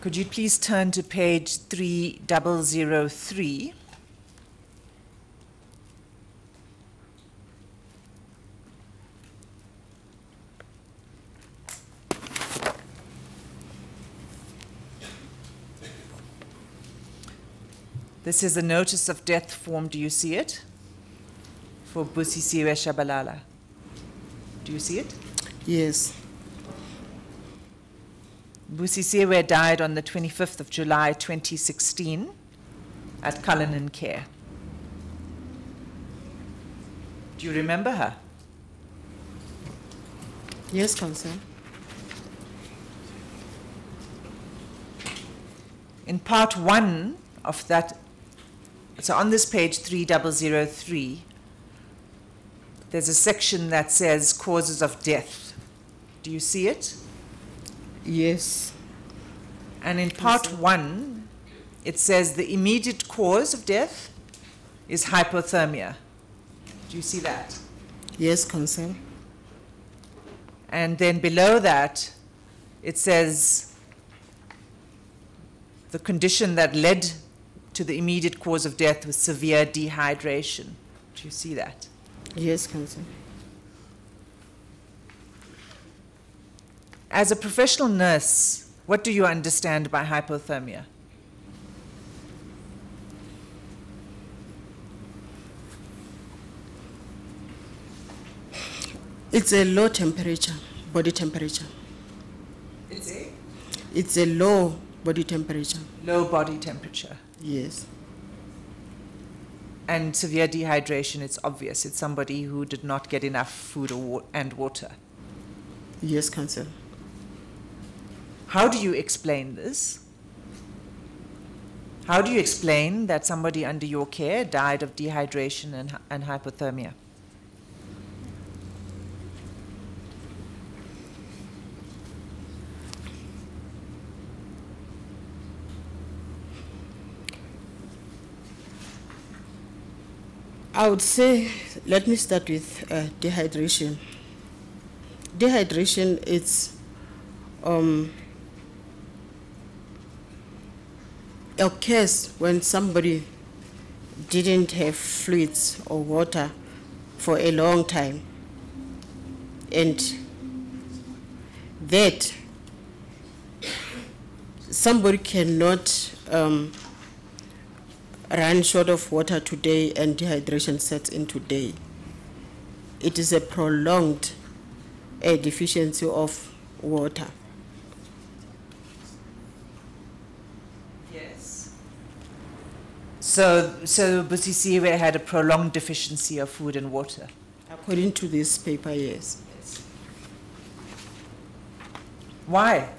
Could you please turn to page 3003? This is a notice of death form. Do you see it? For Busisiwe Shabalala. Do you see it? Yes. Busisiwe died on the 25th of July 2016 at Cullinan Care. Do you remember her? Yes, Council. In part 1 of that, so on this page 3003, there's a section that says causes of death. Do you see it? Yes. And in part 1, it says the immediate cause of death is hypothermia. Do you see that? Yes, Council. And then below that, it says the condition that led to the immediate cause of death was severe dehydration. Do you see that? Yes, Council. As a professional nurse, what do you understand by hypothermia? It's a low temperature, body temperature. It's a low body temperature. Low body temperature. Yes. And severe dehydration, it's obvious. It's somebody who did not get enough food and water. Yes, Council. How do you explain this? How do you explain that somebody under your care died of dehydration and hypothermia? I would say, let me start with dehydration. Dehydration, it's occurs when somebody didn't have fluids or water for a long time, and that somebody cannot run short of water today and dehydration sets in today. It is a prolonged deficiency of water. So Busisiwe had a prolonged deficiency of food and water? According to this paper, yes. Why?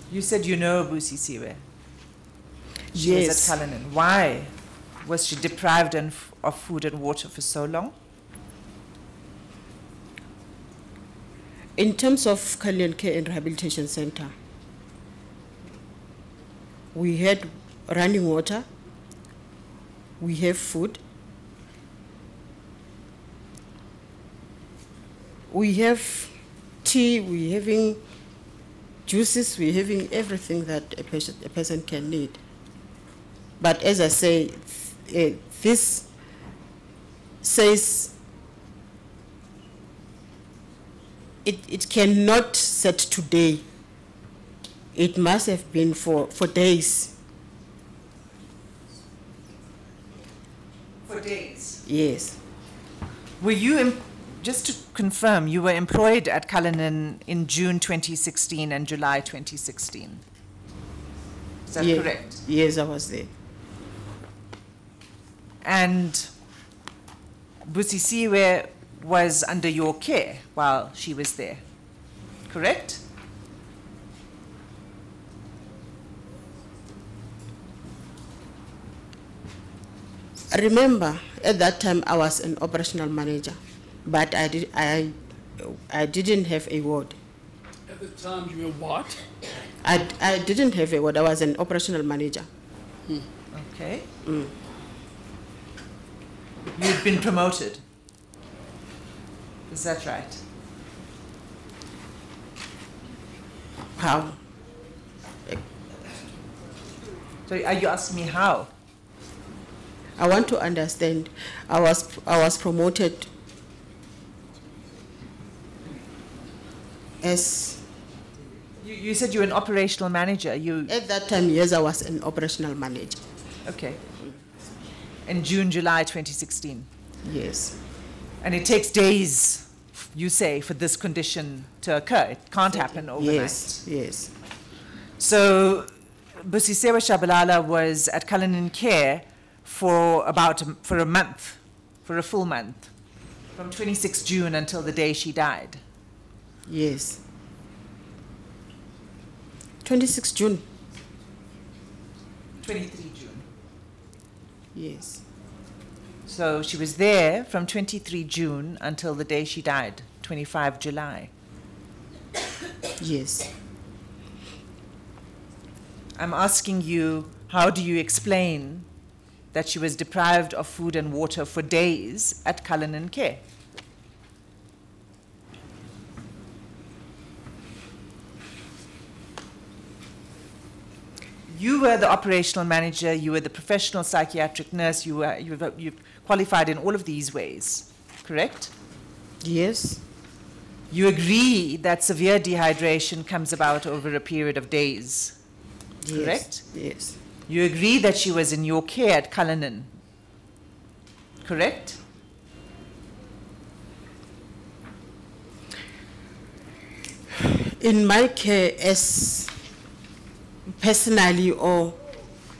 You said you know Busisiwe. She was at Cullinan. Why was she deprived of food and water for so long? In terms of Kalian Care and Rehabilitation Center, we had running water, we have food, we have tea, we're having juices, we're having everything that a person can need. But as I say, this says it cannot set today. It must have been for days. For days? Yes. Were you, just to confirm, you were employed at Cullinan in June 2016 and July 2016? Is that correct? Yes, I was there. And Busisiwe was under your care while she was there, correct? Remember, at that time I was an operational manager, but I didn't have a ward. At the time you were what? I didn't have a ward. I was an operational manager. Okay. You'd been promoted. Is that right? How? So are you asking me how? I want to understand. I was promoted as. You said you were an operational manager. At that time, yes, I was an operational manager. Okay. In June, July 2016. Yes. And it takes days, you say, for this condition to occur. It can't happen overnight. Yes, yes. So Busisewa Shabalala was at Cullinan Care for a month, for a full month, from 26 June until the day she died. Yes. 26 June. 23 June. Yes. So she was there from 23 June until the day she died, 25 July. Yes. I'm asking you, how do you explain that she was deprived of food and water for days at Cullinan Care? You were the operational manager, you were the professional psychiatric nurse, you qualified in all of these ways, correct? Yes. You agree that severe dehydration comes about over a period of days, correct? Yes. You agree that she was in your care at Cullinan, correct? In my care as personally or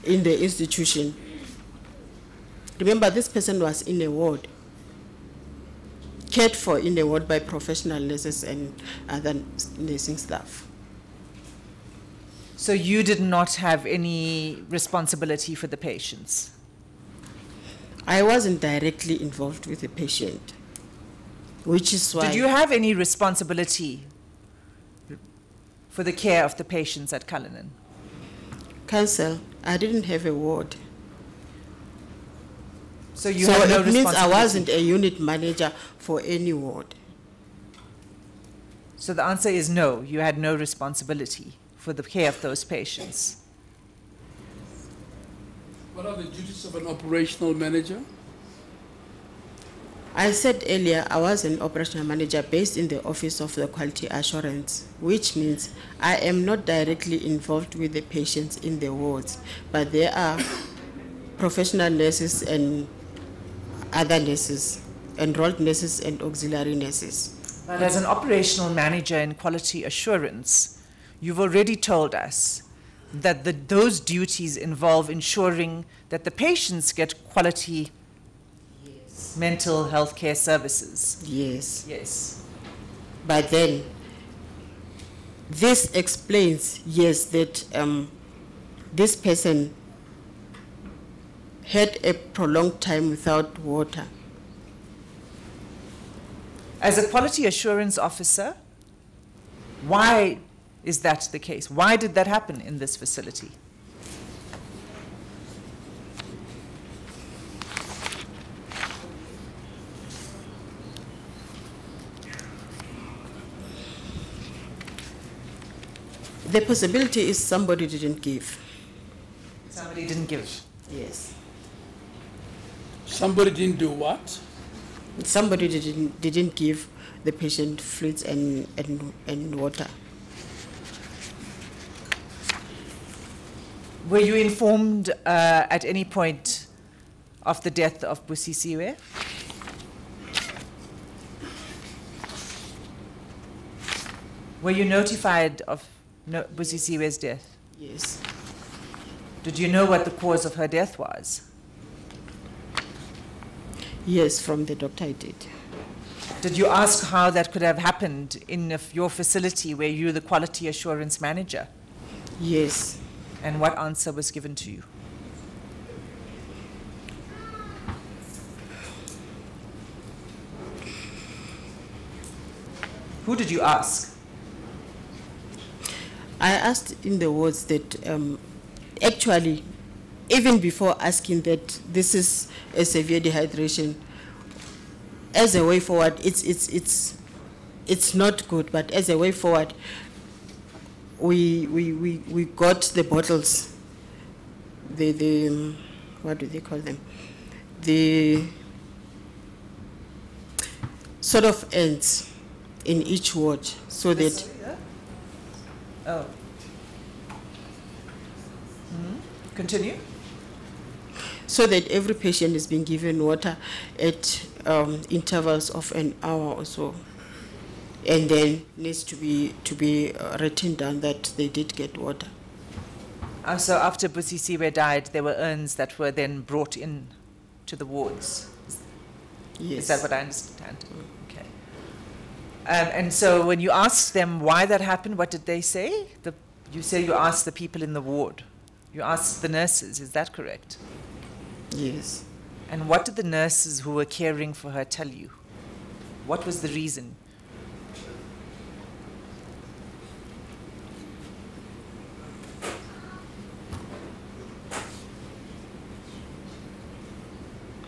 in the institution, remember this person was in a ward, cared for in a ward by professional nurses and other nursing staff. So you did not have any responsibility for the patients? I wasn't directly involved with the patient, which is why... Did you have any responsibility for the care of the patients at Cullinan? Counsel, I didn't have a ward. So you had no it means I responsibility. wasn't a unit manager for any ward. So the answer is no, you had no responsibility for the care of those patients. What are the duties of an operational manager? I said earlier I was an operational manager based in the Office of the Quality Assurance, which means I am not directly involved with the patients in the wards, but there are professional nurses and other nurses, enrolled nurses and auxiliary nurses. But as an operational manager in quality assurance, you've already told us that those duties involve ensuring that the patients get quality mental health care services. Yes. Yes. But then, this explains, yes, that this person had a prolonged time without water. As a quality assurance officer, Why is that the case? Why did that happen in this facility? The possibility is somebody didn't give. Somebody didn't give. Yes. Somebody didn't do what? Somebody didn't give the patient fluids and water. Were you informed at any point of the death of Busisiwe? Were you notified of Busisiwe's death? Yes. Did you know what the cause of her death was? Yes, from the doctor I did. Did you ask how that could have happened in your facility where you're the quality assurance manager? Yes. And what answer was given to you? Who did you ask? I asked in the words that actually, even before asking that this is a severe dehydration, as a way forward, it's not good, but as a way forward, we got the bottles, the what do they call them? The sort of ends in each ward, so that. Oh. Continue. So that every patient is being given water at intervals of an hour or so, and then needs to be written down that they did get water. So after Busisiwe died, there were urns that were then brought in to the wards. Yes. Is that what I understand? Okay. And so when you asked them why that happened, what did they say? You say you asked the people in the ward. You asked the nurses, is that correct? Yes. And what did the nurses who were caring for her tell you? What was the reason?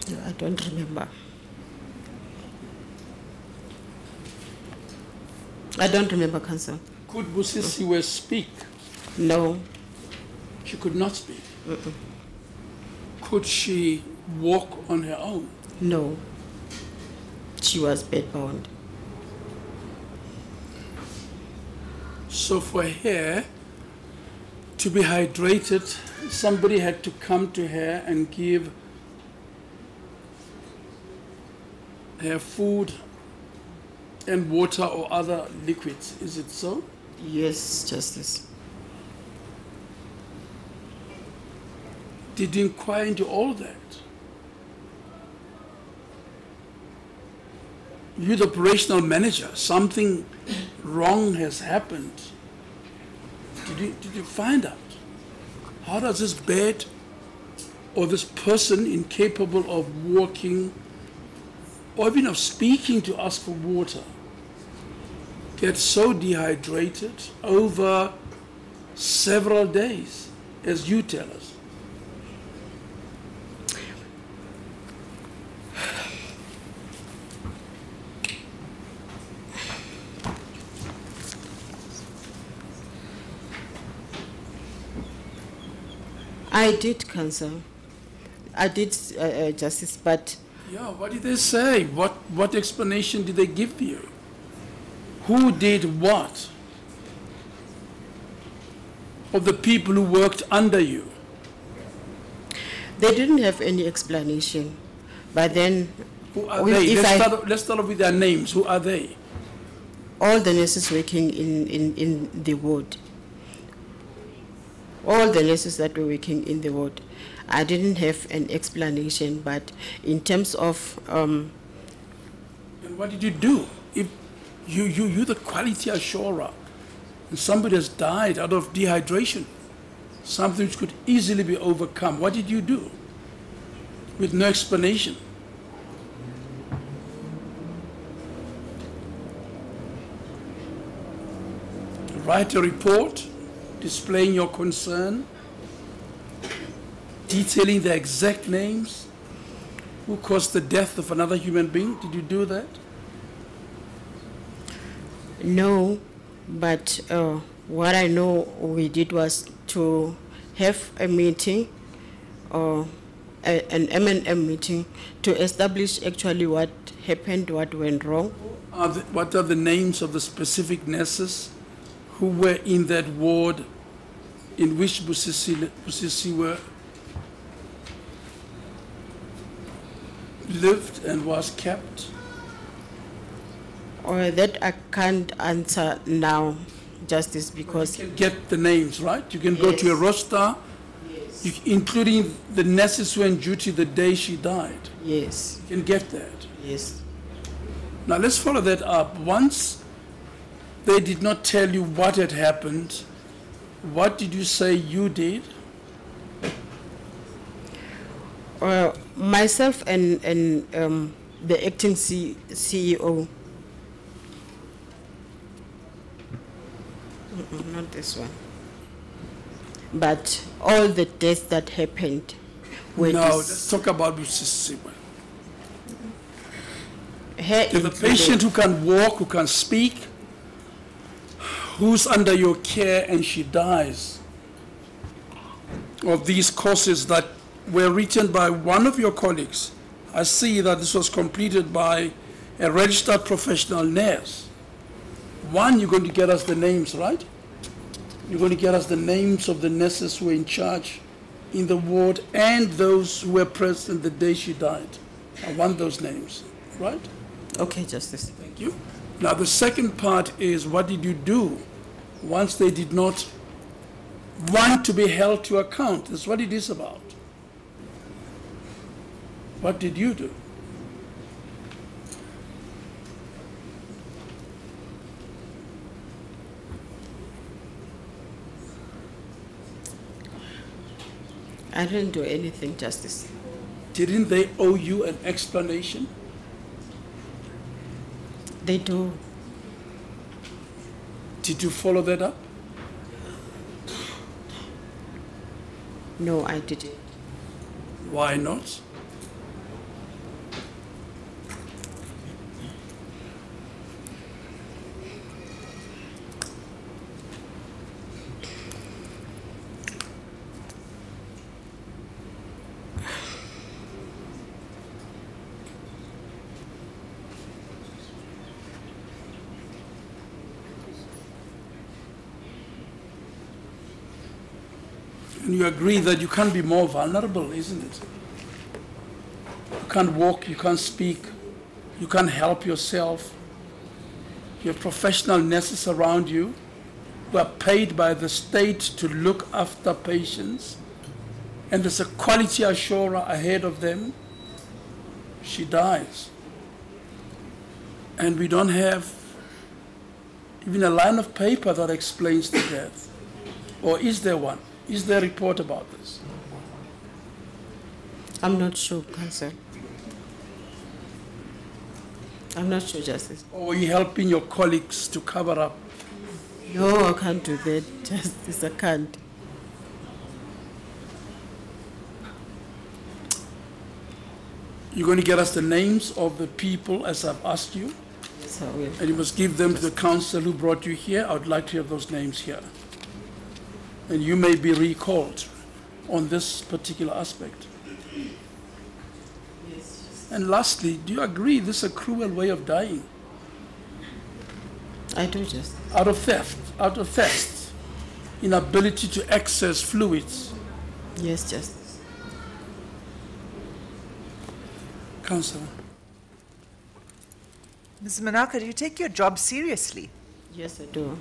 No, I don't remember. I don't remember, Council. Could Busisiwe speak? No. She could not speak. Could she walk on her own? No. She was bedbound. So for her to be hydrated, somebody had to come to her and give her food and water or other liquids. Is it so? Yes, Justice. Did you inquire into all that? You're the operational manager. Something wrong has happened. Did you find out? How does this bed or this person incapable of walking or even of speaking to ask for water get so dehydrated over several days, as you tell us? I did, Counsel. I did, Justice, but... Yeah, what did they say? What explanation did they give you? Who did what? Of the people who worked under you? They didn't have any explanation. But then... Who are they? Let's start off with their names. Who are they? All the nurses working in the ward. All the nurses that were working in the ward. I didn't have an explanation, but in terms of... And what did you do? If you're the quality assurer, and somebody has died out of dehydration, something which could easily be overcome, what did you do? With no explanation. write a report displaying your concern, detailing the exact names, who caused the death of another human being? Did you do that? No, but what I know we did was to have a meeting, or an M&M meeting, to establish actually what happened, what went wrong. What are the names of the specific nurses who were in that ward in which Busisi were lived and was kept? Or that I can't answer now, Justice, because... You can get the names, right? You can go to a roster, including the nurses who were on duty the day she died. Yes. You can get that. Yes. Now let's follow that up. Once they did not tell you what had happened, what did you say you did? Myself and the acting CEO. Not this one. But all the deaths that happened were... No, let's talk about Busisi. The The patient who can walk, who can speak, who's under your care and she dies, of these causes that were written by one of your colleagues. I see that this was completed by a registered professional nurse. One, you're going to get us the names, right? You're going to get us the names of the nurses who were in charge in the ward and those who were present the day she died. I want those names, right? Okay, Justice. Thank you. Now the second part is, what did you do once they did not want to be held to account? That's what it is about. What did you do? I didn't do anything, Justice. Didn't they owe you an explanation? They do. Did you follow that up? No, I didn't. Why not? And you agree that you can't be more vulnerable, isn't it? You can't walk, you can't speak, you can't help yourself. You have professional nurses around you who are paid by the state to look after patients, and there's a quality assurer ahead of them. She dies. And we don't have even a line of paper that explains the death. Or is there one? Is there a report about this? I'm not sure, Counsel. I'm not sure, Justice. Or are you helping your colleagues to cover up? No, I can't do that, Justice. I can't. You're going to get us the names of the people as I've asked you, Yes, I will. and you must give them to the counsel who brought you here. I would like to have those names here. And you may be recalled on this particular aspect. And lastly, do you agree this is a cruel way of dying? I do, Justice. Out of thirst, inability to access fluids. Yes, Justice. Counsel. Ms. Manaka, do you take your job seriously? Yes, I do.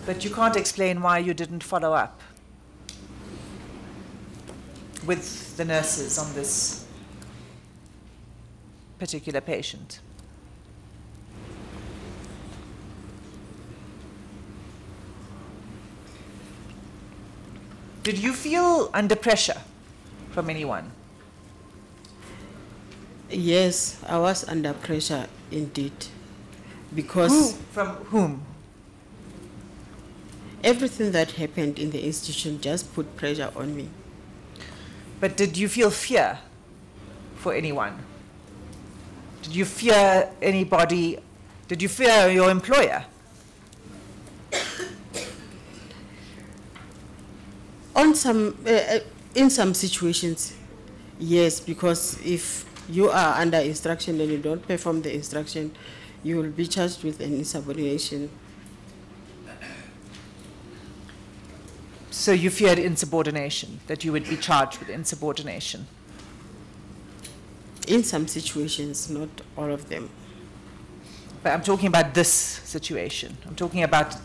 But you can't explain why you didn't follow up with the nurses on this particular patient. Did you feel under pressure from anyone? Yes, I was under pressure indeed. because From whom? everything that happened in the institution just put pressure on me. But did you feel fear for anyone? Did you fear anybody? Did you fear your employer? On some, in some situations, yes, because if you are under instruction and you don't perform the instruction, you will be charged with an insubordination. So you feared insubordination, that you would be charged with insubordination? In some situations, not all of them. But I'm talking about this situation. I'm talking about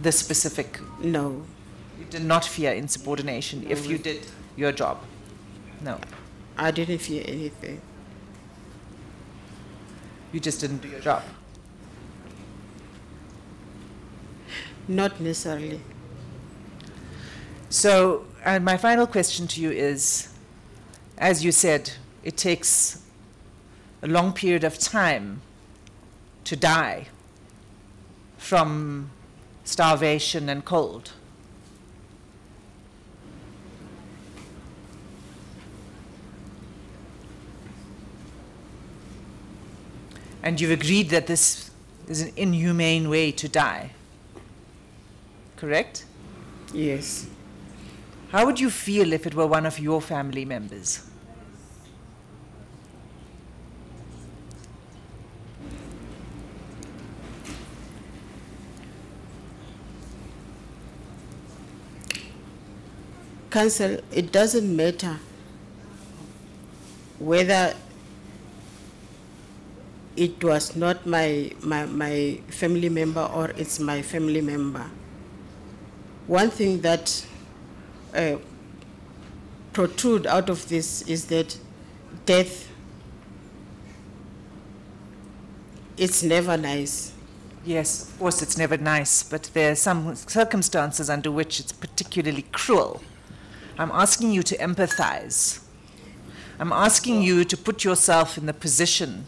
this specific. No, You did not fear insubordination if you did your job? No. I didn't fear anything. You just didn't do your job? Not necessarily. So, and my final question to you is, as you said, it takes a long period of time to die from starvation and cold. And you've agreed that this is an inhumane way to die, correct? Yes. How would you feel if it were one of your family members? Counsel, it doesn't matter whether it was not my family member or it's my family member. One thing that protrude out of this is that death, it's never nice. Yes, of course it's never nice, but there are some circumstances under which it's particularly cruel. I'm asking you to empathize. I'm asking you to put yourself in the position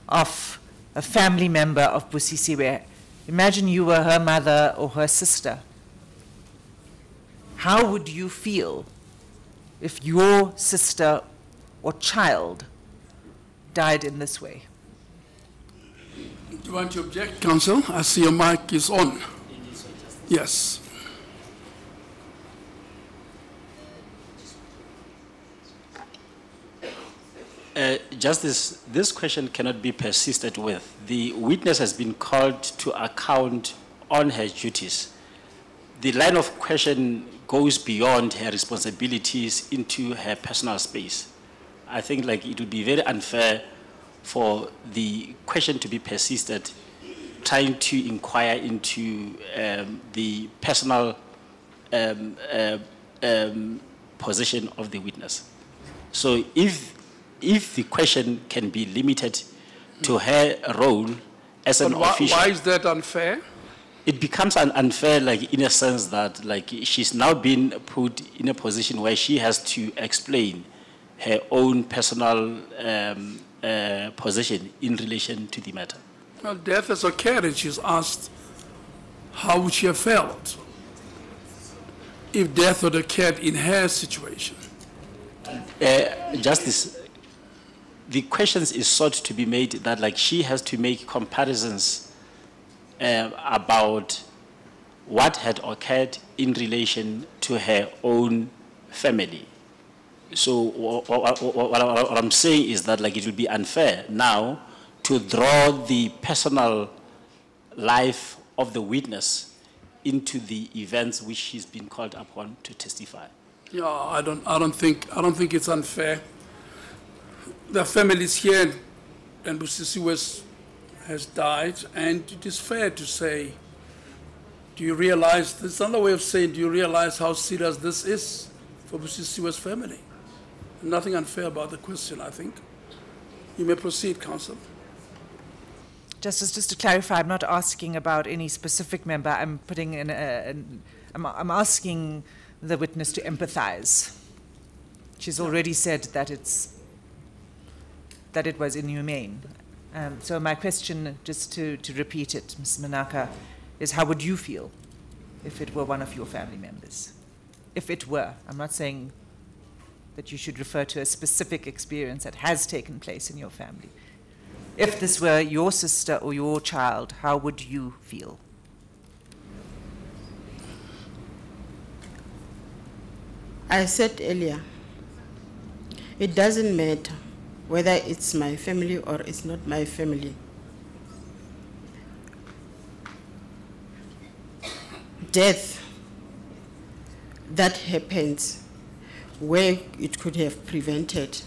of a family member of Busisiwe. Imagine you were her mother or her sister. How would you feel if your sister or child died in this way? Do you want to object, counsel? I see your mic is on. Yes. Justice, this question cannot be persisted with. The witness has been called to account on her duties. The line of question goes beyond her responsibilities into her personal space. I think like it would be very unfair for the question to be persisted, trying to inquire into the personal position of the witness. So if the question can be limited to her role as an official. Why is that unfair? It becomes unfair, like in a sense that like she's now been put in a position where she has to explain her own personal position in relation to the matter. Well, death has occurred and she's asked how would she have felt if death had occurred in her situation. Justice, the questions is sought to be made that like she has to make comparisons about what had occurred in relation to her own family. So what I'm saying is that like it would be unfair now to draw the personal life of the witness into the events which she's been called upon to testify. Yeah, I don't think it's unfair. The family is here and Busisiwe has died, and it is fair to say, do you realize, there's another way of saying, do you realize how serious this is for Busisiwe's family? Nothing unfair about the question, I think. You may proceed, counsel. Justice, just to clarify, I'm not asking about any specific member. I'm putting in I'm asking the witness to empathize. She's already said that it's that it was inhumane. So my question, just to repeat it, Ms. Manaka, is how would you feel if it were one of your family members? If it were, I'm not saying that you should refer to a specific experience that has taken place in your family. If this were your sister or your child, how would you feel? I said earlier, it doesn't matter whether it's my family or it's not my family. Death that happens where it could have prevented,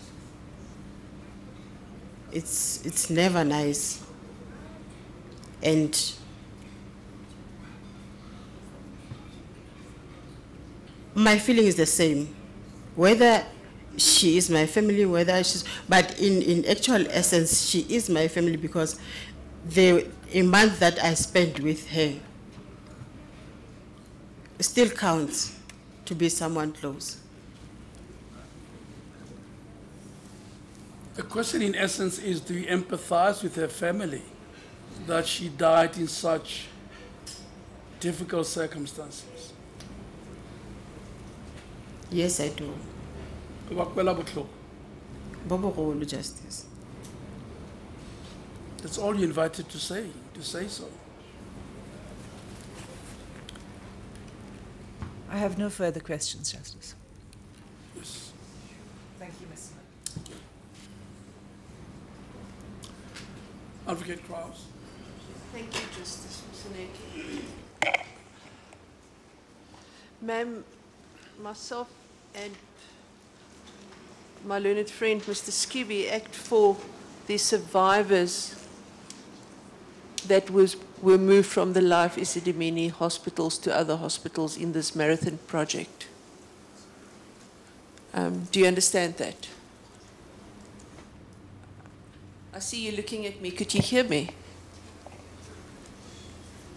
it's never nice. And my feeling is the same, whether she is my family, whether she's, but in actual essence, she is my family, because a month that I spent with her still counts to be someone close. The question in essence is, do you empathize with her family that she died in such difficult circumstances? Yes, I do. Bobo justice. That's all you're invited to say so. I have no further questions, Justice. Yes. Thank you, Ms. Advocate Krause. Thank you, Justice Mseneki. Ma'am, myself and my learned friend, Mr. Skibby, act for the survivors that were moved from the Life Esidimeni hospitals to other hospitals in this marathon project. Do you understand that? I see you looking at me. Could you hear me?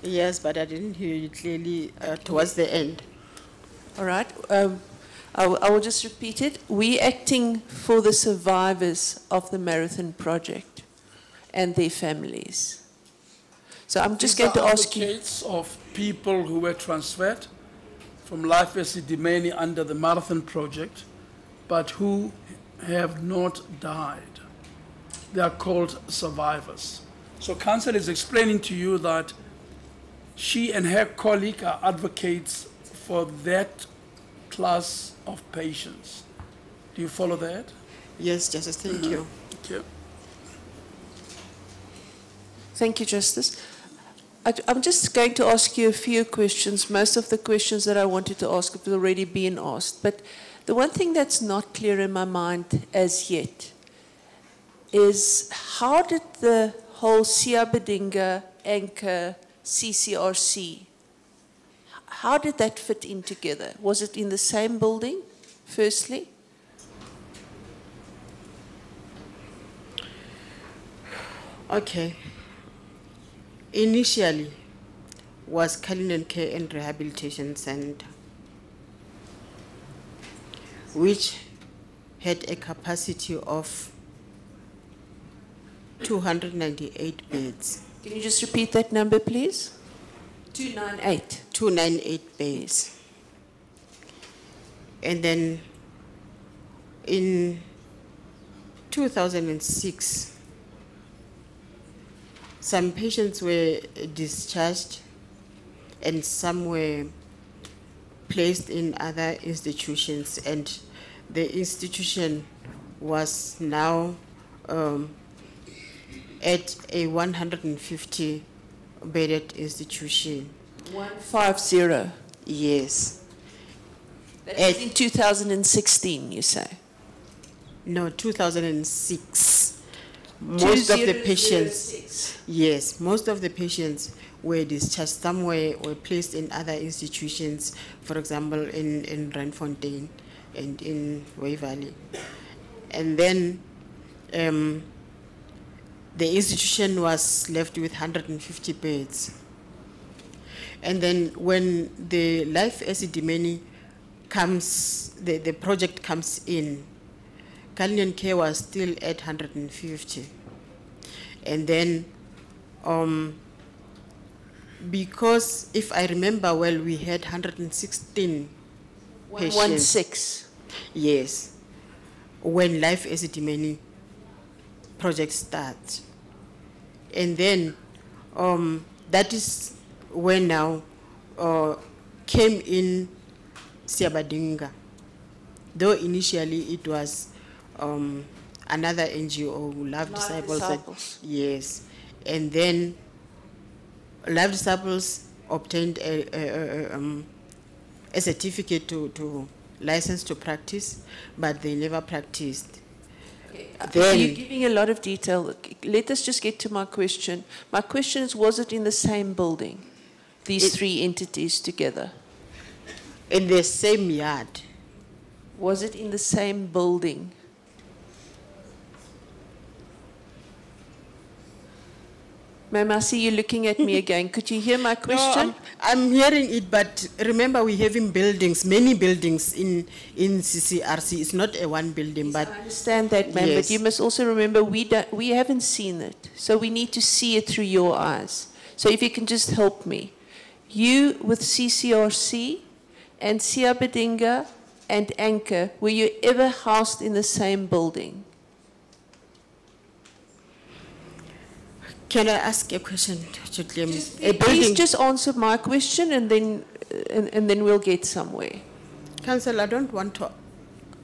Yes, but I didn't hear you clearly towards the end. All right. I will just repeat it. We acting for the survivors of the marathon project and their families. So I'm just going to ask you. Advocates of people who were transferred from Life Esidimeni under the marathon project, but who have not died. They are called survivors. So counsel is explaining to you that she and her colleague are advocates for that class of patients. Do you follow that? Yes, Justice, thank you. Thank you. Thank you, Justice. I'm just going to ask you a few questions. Most of the questions that I wanted to ask have already been asked. But the one thing that's not clear in my mind as yet is, how did the whole Siabedinga anchor Ccrc, how did that fit in together? Was it in the same building, firstly? Okay. Initially was Cullinan Care and Rehabilitation Center, which had a capacity of 298 beds. Can you just repeat that number, please? 298. 298 beds. And then in 2006, some patients were discharged and some were placed in other institutions, and the institution was now at a 150-bedded institution. 150? Yes. That was in 2016, you say? No, 2006. Most of the patients, 2006. yes, most of the patients were discharged. Some were placed in other institutions, for example, in Randfontein and in Waverley. And then the institution was left with 150 beds. And then when the Life Esidimeni comes, the project comes in, Cullinan Care was still at 150. And then, because if I remember well, we had 116 patients. 16. Yes, when Life Esidimeni project starts. And then that is when now came in Siabadinga. Though initially it was another NGO, Love Disciples. Yes. And then Love Disciples obtained a certificate to license to practice, but they never practiced. Then, you're giving a lot of detail. Let us just get to my question. My question is, was it in the same building, these three entities together? in the same yard. Was it in the same building? Ma'am, I see you looking at me again. Could you hear my question? No, I'm hearing it, but remember we having buildings, many buildings in Ccrc. It's not a one building, Yes, but I understand that, ma'am, yes. but you must also remember we haven't seen it, so we need to see it through your eyes. So if you can just help me. You with Ccrc and Siabadinga and Anchor, were you ever housed in the same building? Can I ask a question, Chutlem? Please just answer my question and then we'll get somewhere. Council, I don't want to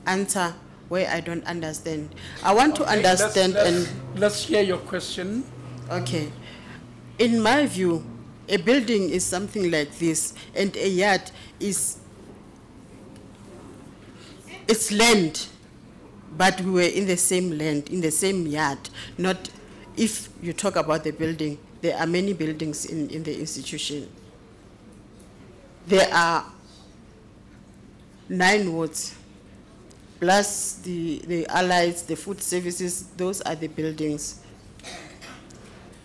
answer where I don't understand. I want to understand Let's hear your question. Okay. In my view, a building is something like this, and a yard is it's land, but we were in the same land, in the same yard. Not if you talk about the building, there are many buildings in the institution. There are 9 wards, plus the allies, the food services, those are the buildings.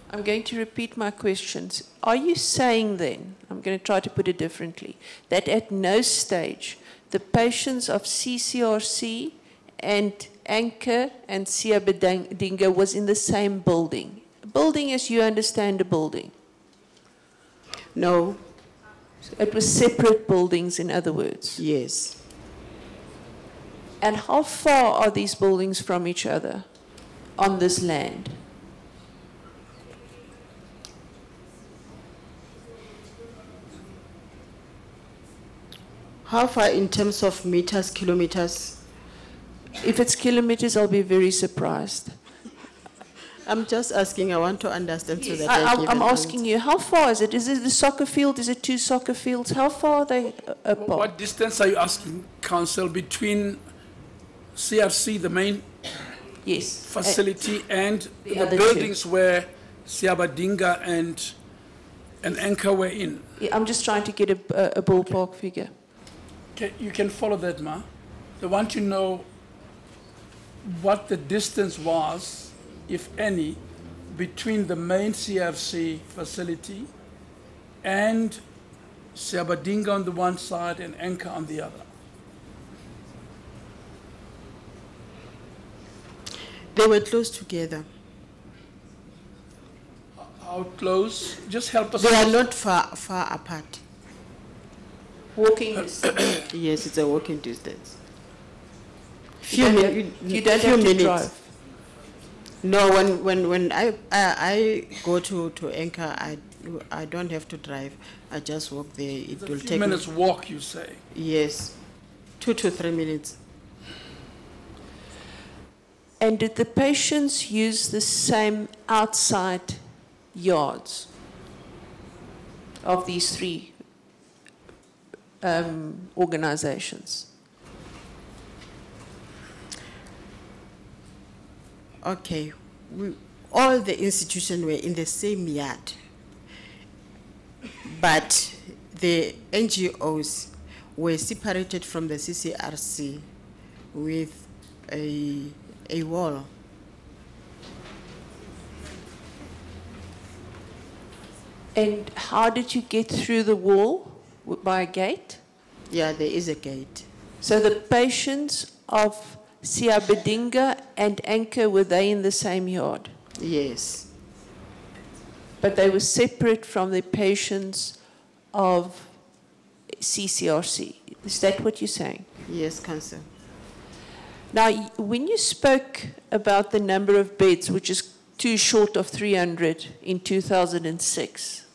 I'm going to repeat my questions. Are you saying then, I'm going to try to put it differently, that at no stage the patients of Ccrc and Anchor and Siabadinga was in the same building? A building as you understand a building? No. So it was separate buildings, in other words? Yes. And how far are these buildings from each other on this land? How far in terms of meters, kilometers? If it's kilometers, I'll be very surprised. I'm just asking, I want to understand so that I'm asking you, how far is it? Is it the soccer field? Is it 2 soccer fields? How far are they apart? What distance are you asking, Council, between CRC, the main Yes. facility, and the other buildings where Siabadinga and Anchor were in? I'm just trying to get a ballpark figure. Okay, you can follow that, Ma. They want to know what the distance was, if any, between the main CRC facility and Siabadinga on the one side and Anchor on the other. They were close together. How close? Just help us. They are not far apart. Walking distance. Yes, it's a walking distance. You don't have to drive. No, when I go to Anchor, I don't have to drive. I just walk there. It will take minutes walk, you say? Yes, 2 to 3 minutes. And did the patients use the same outside yards of these 3 organizations? Okay, all the institutions were in the same yard, but the NGOs were separated from the Ccrc with a wall. And how did you get through the wall? By a gate? Yeah, there is a gate. So the patients of Siabedinga and Anchor, were they in the same yard? Yes. But they were separate from the patients of Ccrc. Is that what you're saying? Yes, Council. Now, when you spoke about the number of beds, which is too short of 300 in 2006,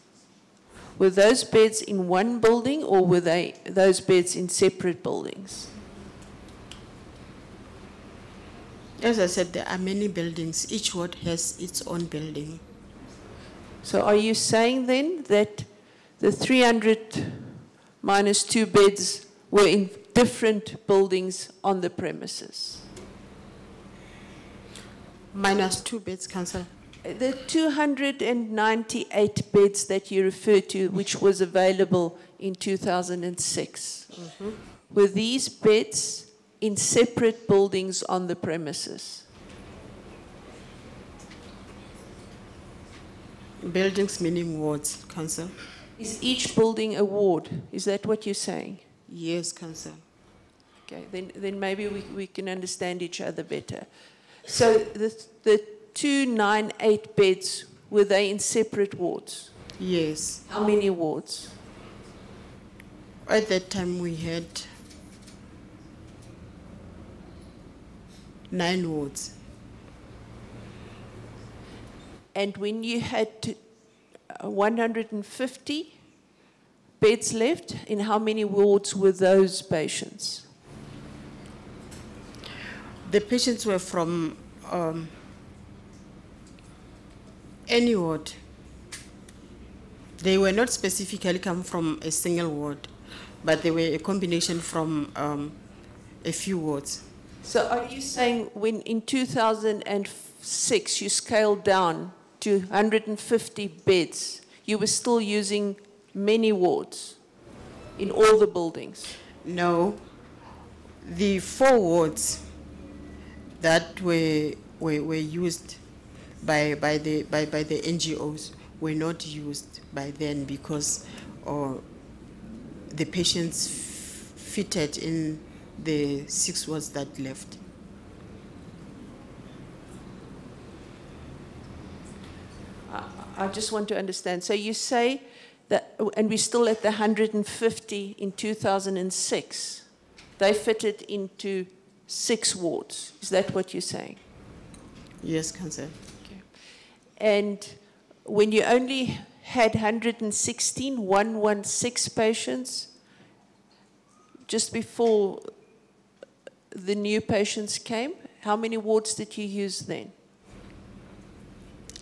were those beds in one building or were those beds in separate buildings? As I said, there are many buildings. Each ward has its own building. So are you saying then that the 300 minus 2 beds were in different buildings on the premises? Minus 2 beds, Council. The 298 beds that you referred to, which was available in 2006, were these beds in separate buildings on the premises? Buildings meaning wards, Council. Is each building a ward? Is that what you're saying? Yes, Council. Okay, then maybe we can understand each other better. So the 298 beds, were they in separate wards? Yes. How many wards? At that time we had 9 wards. And when you had 150 beds left, in how many wards were those patients? The patients were from any ward. They were not specifically come from a single ward, but they were a combination from a few wards. So are you saying when in 2006 you scaled down to 150 beds, you were still using many wards in all the buildings? No, the 4 wards that were used by the NGOs were not used by then because the patients fitted in the 6 wards that left. I just want to understand. So you say that, and we're still at the 150 in 2006, they fitted into 6 wards. Is that what you're saying? Yes, Council. Okay. And when you only had 116 patients, just before the new patients came, how many wards did you use then?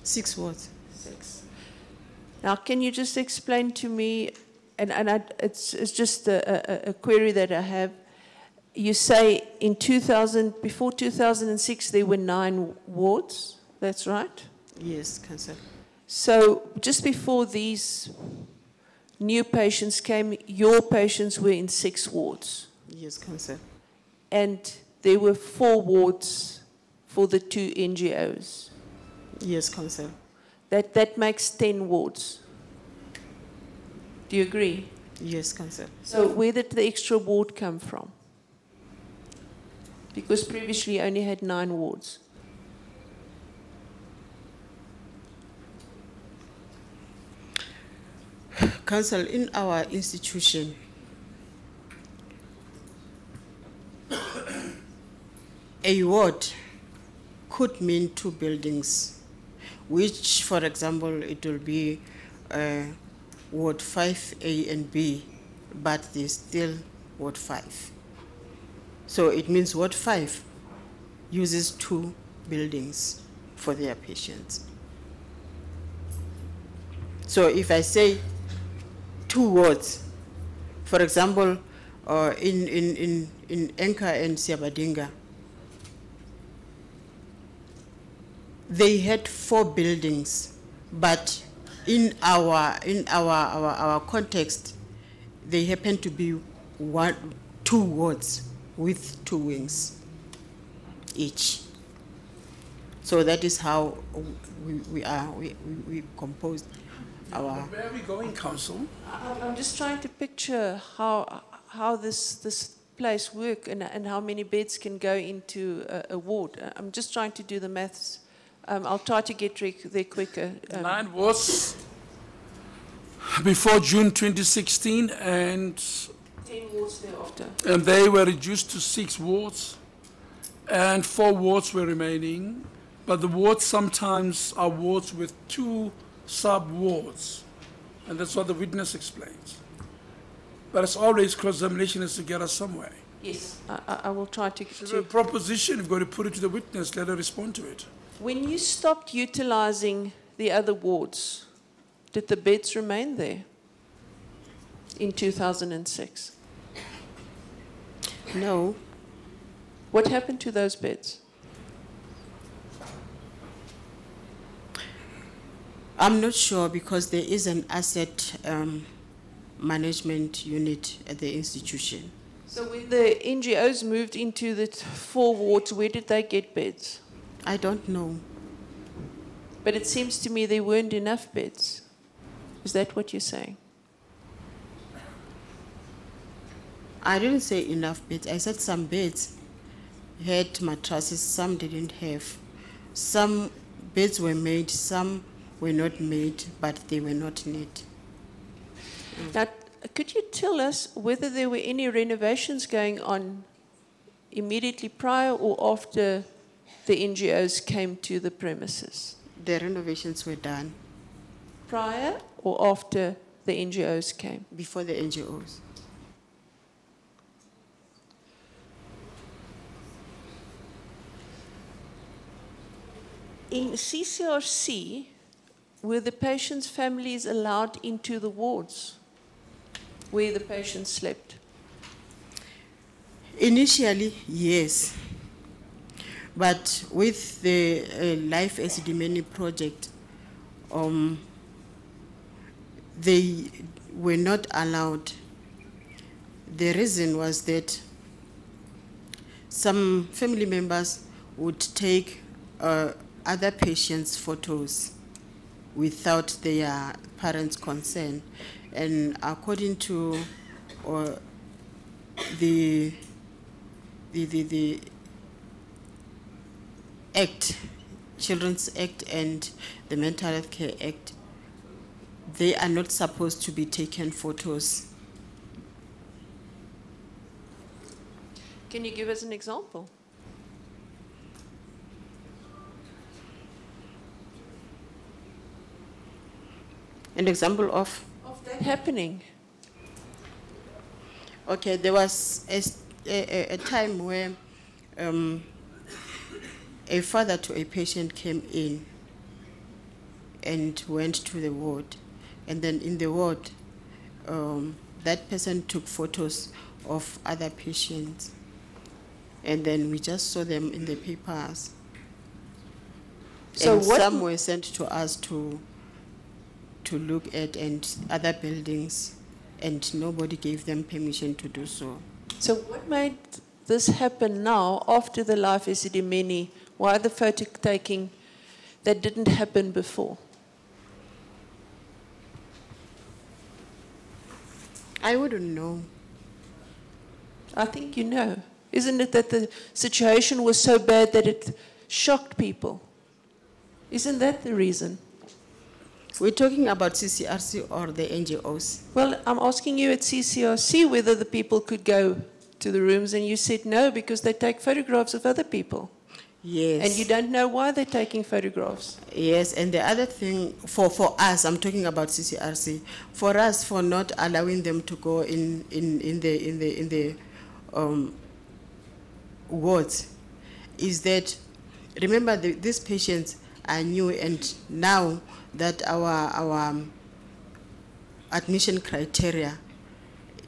6 wards. 6. Now, can you just explain to me, it's just a query that I have. You say before 2006 there were 9 wards, that's right? Yes, Council. So just before these new patients came, your patients were in 6 wards. Yes, Council. And there were 4 wards for the 2 NGOs. Yes, Council. That makes 10 wards. Do you agree? Yes, Council. So where did the extra ward come from? Because previously you only had 9 wards. Council, in our institution, a ward could mean 2 buildings, which, for example, it will be Ward 5A and B, but there's still Ward 5. So it means Ward 5 uses 2 buildings for their patients. So if I say 2 wards, for example, in Anchor and Siabedinga, they had 4 buildings, but in our context, they happen to be 2 wards with 2 wings each. So that is how we composed our. Where are we going, Council? I'm just trying to picture how this place work and how many beds can go into a ward? I'm just trying to do the maths. I'll try to get there quicker. 9 wards before June 2016, and 10 wards thereafter. And they were reduced to 6 wards, and 4 wards were remaining. But the wards sometimes are wards with 2 sub-wards, and that's what the witness explains. But it's always cross-examination is to get us somewhere. Yes, I will try to. It's a proposition, you've got to put it to the witness, let her respond to it. When you stopped utilizing the other wards, did the beds remain there in 2006? No. What happened to those beds? I'm not sure because there is an asset management unit at the institution. So when the NGOs moved into the 4 wards, where did they get beds? I don't know. But it seems to me there weren't enough beds. Is that what you're saying? I didn't say enough beds. I said some beds had mattresses, some didn't have. Some beds were made, some were not made, but they were not neat. Now, could you tell us whether there were any renovations going on immediately prior or after the NGOs came to the premises? The renovations were done Prior or after the NGOs came? before the NGOs. In Ccrc, were the patients' families allowed into the wards where the patients slept? Initially, yes. But with the Life Esidimeni project, they were not allowed. The reason was that some family members would take other patients' photos without their parents' consent. And according to the Act, Children's Act and the Mental Health Care Act, they are not supposed to be taken photos. Can you give us an example? An example of That happening? Okay, there was a time where a father to a patient came in and went to the ward. And then in the ward, that person took photos of other patients. And then we just saw them in the papers. So and what some were sent to us to look at, and other buildings, and nobody gave them permission to do so. So what made this happen now after the Life Esidimeni? Why the photo taking that didn't happen before? I wouldn't know. I think you know. Isn't it that the situation was so bad that it shocked people? Isn't that the reason? We're talking about Ccrc or the NGOs? Well, I'm asking you at Ccrc whether the people could go to the rooms, and you said no because they take photographs of other people. Yes. And you don't know why they're taking photographs. Yes, and the other thing, for us, I'm talking about Ccrc, for us, for not allowing them to go in the wards, is that, remember, these patients are new, and now that our admission criteria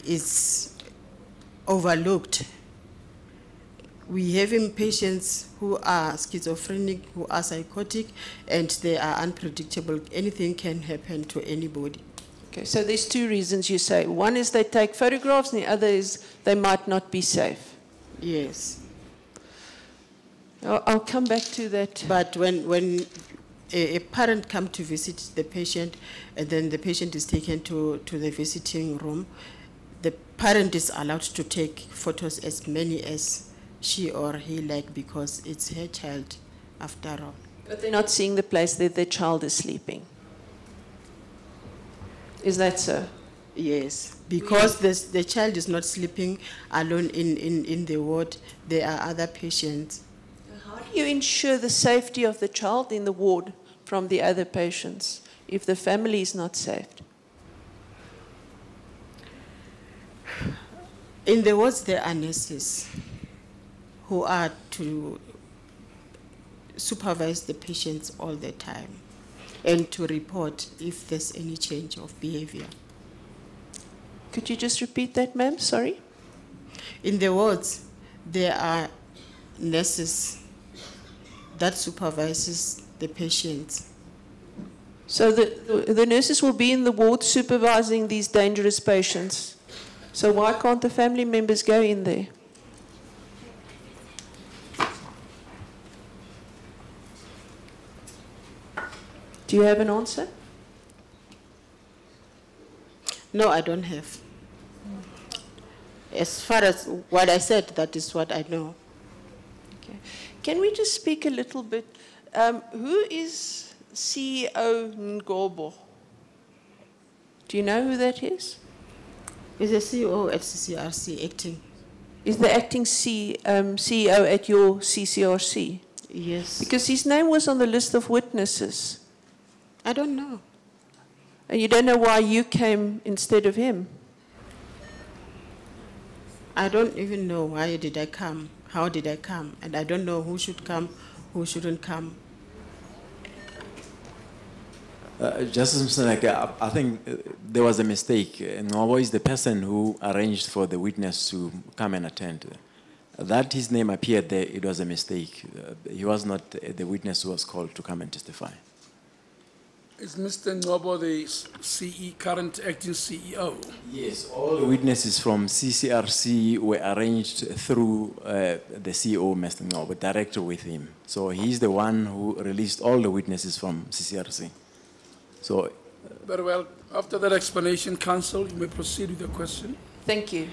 is overlooked, we have patients who are schizophrenic, who are psychotic, and they are unpredictable. Anything can happen to anybody. Okay, so there's 2 reasons you say. One is they take photographs, and the other is they might not be safe. Yes. I'll come back to that. But when a parent comes to visit the patient, and then the patient is taken to the visiting room, the parent is allowed to take photos as many as she or he like because it's her child after all. But they're not seeing the place that their child is sleeping. Is that so? Yes, because the child is not sleeping alone in the ward. There are other patients. How do you ensure the safety of the child in the ward from the other patients if the family is not saved? In the wards, there are nurses who are to supervise the patients all the time and to report if there's any change of behavior. Could you just repeat that, ma'am? Sorry. In the wards, there are nurses that supervises the patients. So the nurses will be in the ward supervising these dangerous patients. So why can't the family members go in there? Do you have an answer? No, I don't have. As far as what I said, that is what I know. Okay. Can we just speak a little bit? Who is CEO Ngcobo? Do you know who that is? Is the CEO at Ccrc acting? Is the acting CEO at your Ccrc? Yes. Because his name was on the list of witnesses. I don't know. And you don't know why you came instead of him? I don't even know why did I come, how did I come, and I don't know who should come, who shouldn't come. Justice Mseneke, I think there was a mistake. Ngcobo is the person who arranged for the witness to come and attend. That his name appeared there, it was a mistake. He was not the witness who was called to come and testify. Is Mr. Ngcobo the current acting CEO? Yes, all the witnesses from Ccrc were arranged through the CEO, Mr. Ngcobo, directly with him. So he's the one who released all the witnesses from Ccrc. So, very well. After that explanation, counsel, you may proceed with your question. Thank you.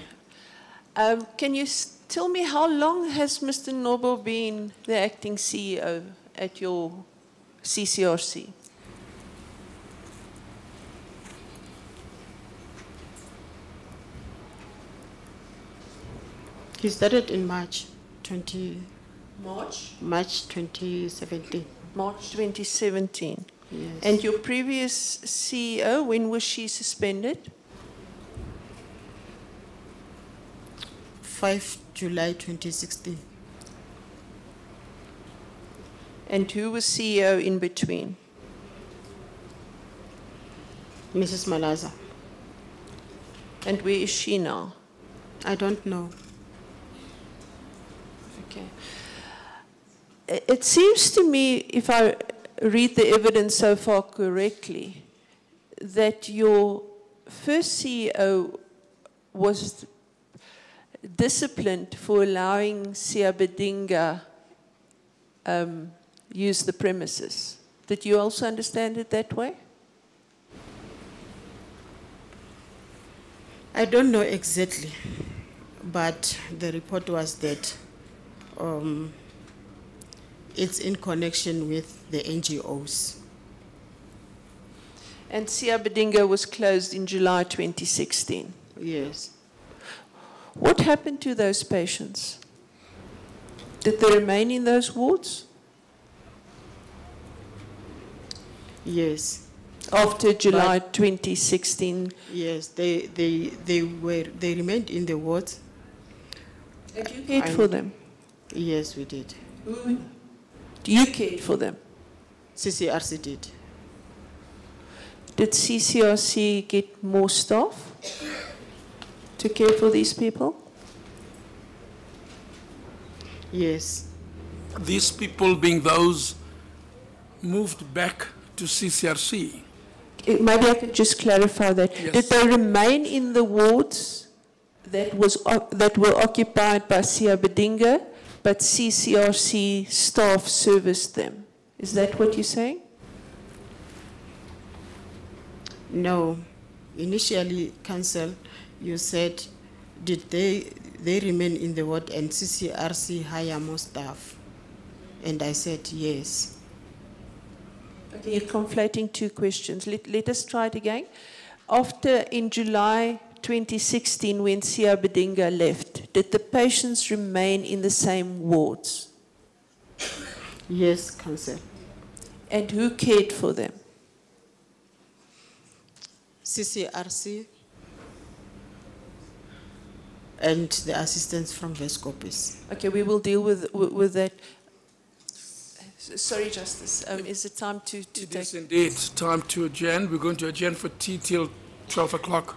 Can you tell me how long has Mr. Ngcobo been the acting CEO at your Ccrc? He started in March March 2017. March 2017. Yes. And your previous CEO, when was she suspended? 5 July 2016. And who was CEO in between? Mrs. Malaza. And where is she now? I don't know. Okay. It seems to me, if I read the evidence so far correctly, that your first CEO was disciplined for allowing Siabedinga use the premises. Did you also understand it that way? I don't know exactly, but the report was that it's in connection with the NGOs. And Siabedinga was closed in July 2016. Yes. What happened to those patients? Did they remain in those wards? Yes. After July 2016? Yes, they remained in the wards. And you cared for them? Yes, we did. You cared for them? Ccrc did. Did Ccrc get more staff to care for these people? Yes. These people being those moved back to Ccrc. Maybe I could just clarify that. Yes. Did they remain in the wards that were occupied by Siabedinga, but Ccrc staff serviced them? Is that what you're saying? No. Initially, Council, you said did they remain in the ward and Ccrc hire more staff? And I said yes. Okay, you're conflating two questions. Let us try it again. After, in July 2016, when Sia Bedinga left, did the patients remain in the same wards? Yes, Council. And who cared for them? Ccrc and the assistants from Vescopis. Okay, we will deal with that. Sorry, Justice. Is it time to It take? is indeed time to adjourn. We're going to adjourn for tea till 12 o'clock.